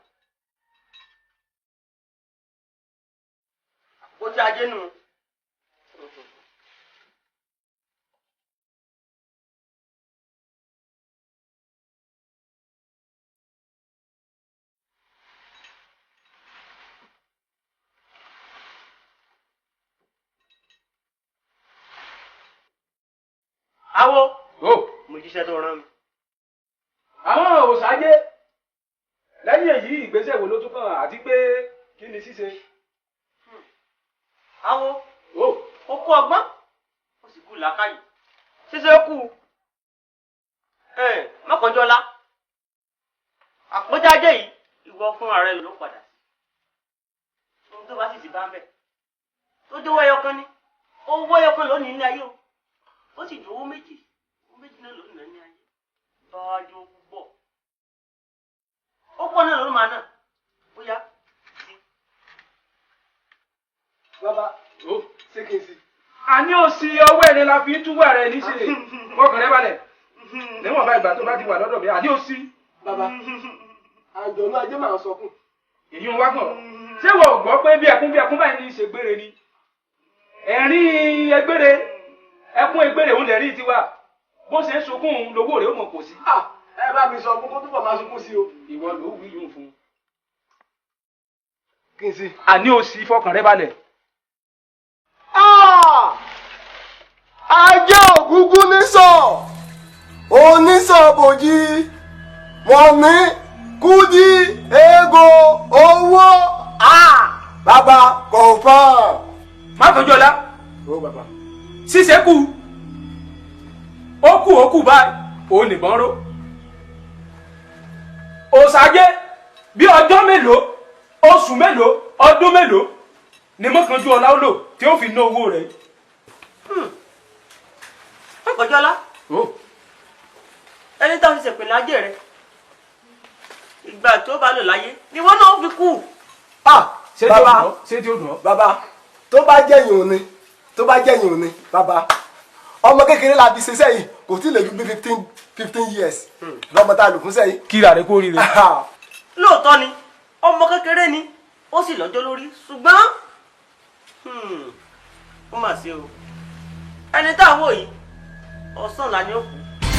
Àpótí ajé nù. Awo. Ó. Mo jíṣẹ́ tó rán mi. Àwọn òṣàjé lẹ́yìn èyí ìgbésẹ̀ wo ló tún kàn àti pé kí ni ṣíṣe? Awo. Ó. Ó kú ọgbọ́n. Ó sì kú làákàyè. Ṣíṣe kú. Mọ́kànjọ́lá. Àpójáde yìí ìwọ fún ààrẹ ló padà sí. Ohun tó bá sì ti bá ń bẹ̀. Tó jówó ẹyọkan ni. Owó ẹyọkan lónìí ní ayé o. Ó sì jówó méjì. Owó méjì náà lónìí ní ayé. Báwájú ó púpọ̀. Ó pọ̀ náà ló máa náà. Ó yá. Bàbá, ṣé kí n sí? Àní òsì ọwọ́ ẹni la fi ń túwọ́ rẹ̀ níṣẹ́. Ọkàn rẹ̀ balẹ̀. Níwọ̀n bá ìgbà tó bá ti wà lọ́dọ̀ mi, àní òsì. Bàbá, àjọ̀nú ajé máa sọkún. Èyí ń wá kàn. Ṣé wọ́n gbọ́ pé bí ẹkún báyìí ní í ṣe gbére ni? Ẹ̀rín ẹgbére, ẹkún ẹgbére òun lè rí tiwa. Bó ṣe ń sunkún lówó rẹ̀ ó mọ̀ kò sí. Ẹ bá mi sọ fún kó túbọ̀ máa sunkún sí o. Ìwọ ló wí yóò fún un. Kí n sí? Àní òsì fọkàn rẹ̀ balẹ̀. Ajé ògúngún nísọ̀ onísọ̀ bòjì mọ̀mí kúdí ego owó bàbá confirm. Má tọ́jú ọlá. Ó bàbá. Ṣíṣe kú. Ó kú báyìí. Ó nìbọn ró. Òṣàjé bí ọjọ́ mélòó, oṣù mélòó, ọdún mélòó ni mọ́kànjú ọlá ó lò tí ó fi ná owó rẹ̀. Mọ́kànjọ́lá. Ẹni táwọn ti ṣèpè lájẹ rẹ̀. Ìgbà tó bá lò láyé ni wọ́n náà fi kú. Ṣé tí ó dùn ọ́? Bàbá tó bá jẹ́yìn òní bàbá ọmọ kékeré la fi ṣiṣẹ́ yìí kò tí ì lè ju bí 15 years lọ́mọ tá a lò fún sẹ́yìn. Kíra rẹ̀ kó rí rẹ̀. Lóòótọ́ ni ọmọ kékeré ni ó sì lọ́jọ́ lórí ṣùgbọ́n ó mà ṣe o. Ẹni tá à ń wò yìí ọ̀sán là ní òkú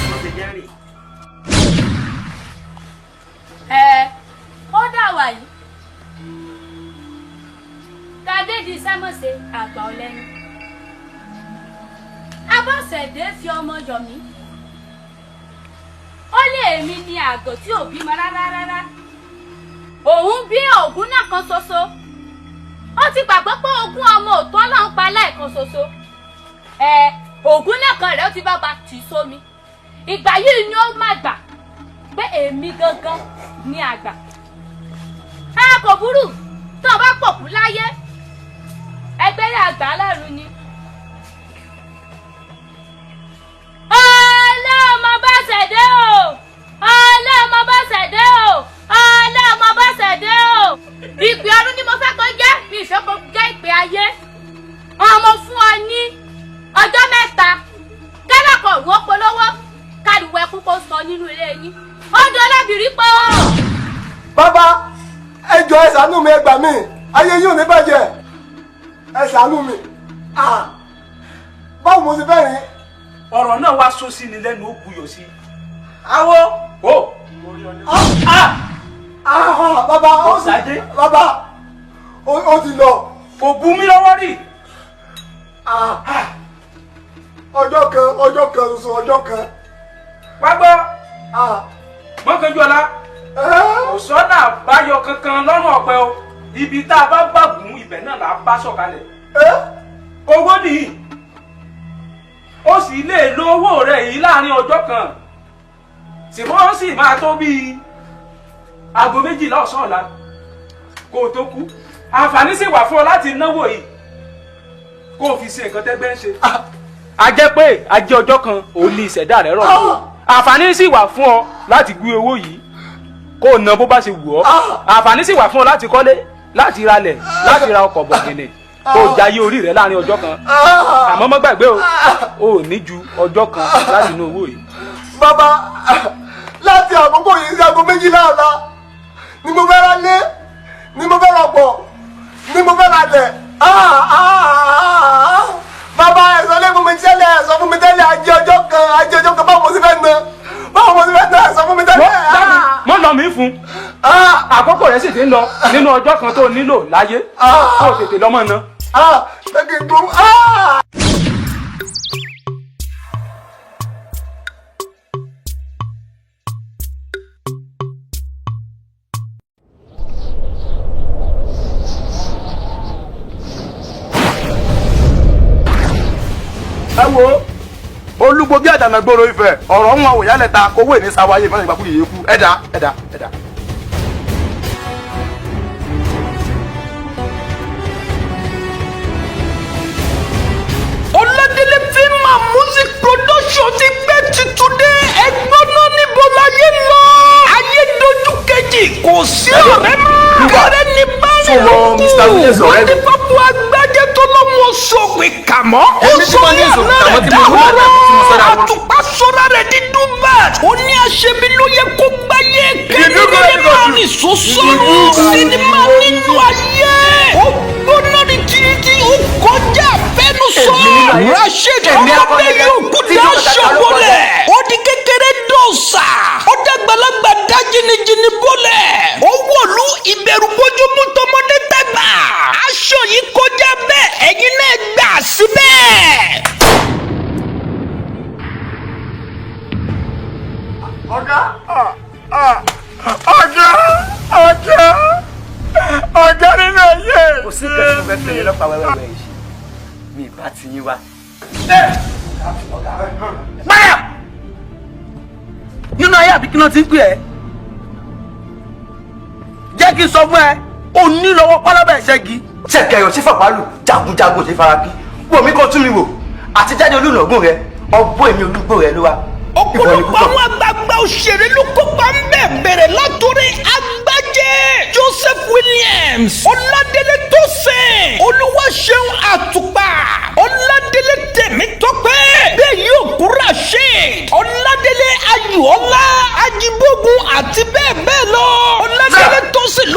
ló ṣe jẹ́ rè. Ó dà wá yìí. Tadé di sámọ̀sẹ̀ àgbà ọ̀lẹ́nu. Abọ́sẹ̀dé fi ọmọ yọ̀ mí. Ó lé èmi ní àgọ̀ tí ò bímọ rárá. Òun bí ògún náà kan ṣoṣo. Ó ti gbàgbọ́ pé ogún ọmọ òtún Ọlọ́run pa lẹ́ẹ̀kan ṣoṣo. Ògún náà kan rẹ̀ ó ti bá tì í sómi. Ìgbà yìí ni ó má gbà pé èmi gangan ni àgbà. Kò burú tó o bá pòkú láyé ẹgbẹ́rẹ́ àgbà lẹ́rù ni. Ọlọ́mọ bá ṣẹ̀dé o! Ọlọ́mọ bá ṣẹ̀dé o! Ọlọ́mọ bá ṣẹ̀dé o! Ìpè ọdún ni mo fẹ́ kó jẹ́ mi ìfẹ́ kó jẹ́ ìpè ayé. Ọmọ fún ọ ní ọjọ́ 3 kẹ́lẹ́kọ̀ọ́ wọ́n polówó káàdùwọ̀ ẹkún kó sọ nínú ilé yín. Ó dọ́lẹ́bìrì pọ̀. Bàbá ẹ jọ̀ọ́ ẹ ṣàánú mi ẹ gbà mí ayé yìí ò ní bàjẹ́ ẹ ṣàánú mi. Báwo mo ti fẹ́ rìn? Ọ̀rọ̀ náà wá sọ sí ni lẹ́nu ó buyọ̀ sí. Awo. Bàbá Òṣàjé. Bàbá ó ti lọ. Kò bu mí lọ́wọ́ rí. Ọjọ́ kan ṣoṣo ọjọ́ kan. Wá gbọ́. Mọ́kànjú ọlá. Kò sọ́nà àbáyọ kankan lọ́rùn ọ̀pẹ o. Ibi tá a bá gbàgùn ibẹ̀ náà là á bá sọ̀kalẹ̀. Owó nìyí. Ó sì lè lo owó rẹ̀ yìí láàrin ọjọ́ kan. Ṣùgbọ́n ó sì máa tó bíi aago 12 ọ̀sán ọ̀la kó o tó kú. Àǹfààní sì wà fún ọ láti náwó yìí kó o fi ṣe nǹkan tẹ́gbẹ́ ń ṣe. A jẹ́ pé ajé ọjọ́ kan òun ní ìṣẹ̀dá rẹ̀ rọ̀ mọ́. Àǹfààní sì wà fún ọ láti gbé owó yìí kó o ná bó bá ṣe wù ọ́. Àǹfààní sì wà fún ọ láti kọ́lé, láti ralẹ̀, láti ra ọkọ̀ bọ̀gìnì kó o jayé orí rẹ̀ láàrin ọjọ́ kan. Àmọ́ mọ́ gbàgbé o ò ní ju ọjọ́ kan láti ná owó yìí. Bàbá láti àkókò yìí sí aago 12 ọ̀la ni mo fẹ́ ra lé ni mo fẹ́ ra pọ̀ ni mo fẹ́ ra lẹ̀. Bàbá ẹ sọ lé fún mi tẹ́lẹ̀ ẹ sọ fún mi tẹ́lẹ̀ ajé ọjọ́ kan báwo mo sì fẹ́ ná ẹ sọ fún mi tẹ́lẹ̀. Mọ́ lọ mí fún. Àkókò rẹ̀ sì ti ń lọ nínú ọjọ́ kan tó nílò láyé kó o tètè lọ́mọ ná. ẹ wo olúgbò bí àdànà gbòòrò Ifẹ̀ ọ̀rọ̀ ń wọn òyàlẹ̀ ta kówó ìní sáwáyé fún ìgbàkú yìí kú ẹ̀dá. Ọládélé film and music production ti gbé titun dé ẹgbọ́n náà níbo láyé lọ. Ayé dojú kejì kò sí ọ̀rẹ́ mọ́. Kẹrẹ́ ní báyìí ló kù. Wọ́n ní pápú agbájẹ́ tó ló mú sọ̀gbì kàmọ́. Ó sọ yàrá rẹ̀ dáhọ́rọ́. Àtùpà sọ́ra rẹ̀ di Dubai. Ó ní àṣebí ló yẹ kó gbáyé kẹ́kẹ́rẹ́ máa ní sọ́sọ́rọ́. Sinimá nínú ayé. Ó gbóná ní tìrìtì ó kọjá fẹ́nu sọ. Rashid ọmọdé yóò kú dá ṣọ́bọ̀lẹ̀. Ó di kékeré dọ̀sà. Ó dàgbàlagbà dá jìnnìjìnnì bọ́lẹ̀. Ó wọ̀lú ìbẹ̀rù bójúmú tọmọdé tàgbà. Aṣọ yìí kọjá bẹ́ẹ̀ ẹ̀yin náà gbà síbẹ̀. Ọ̀gá nínú ayé. Kò sí kẹ́kẹ́ tó fẹ́ pèlè lọ́pàá wẹ́wẹ́wẹ́ yìí. Mi ìbá ti yín wá. Máyà! Nínú ayé àbí kí ló ti ń pè ẹ́? Jẹ́ kí n sọ fún ẹ, o ní lọ́wọ́ pálábà ìṣẹ́gi. Ṣẹ̀kẹ̀yọ̀ sí fàpálù jagunjagun sí faraki. Wò mí kó tún mi wò. Àtijáde olùnàgún rẹ, ọgbọ́n èmi olúgbò rẹ ló wá. Ọ̀pọ̀lọpọ̀ àwọn àgbààgbà òṣèré ló kópa ń bẹ̀rẹ̀ látòrí Agbájé, Joseph Williams, Ọládélé Tósìn, Olúwaṣeun Àtùpà, Ọládélé Tèmítọ́pẹ́, bẹ́ẹ̀ yóò kúrà ṣe, Ọládélé Ayọ̀ọ́lá, Ajíbógun àti bẹ́ẹ̀ bẹ́ẹ̀ lọ. Ọládélé Tósìn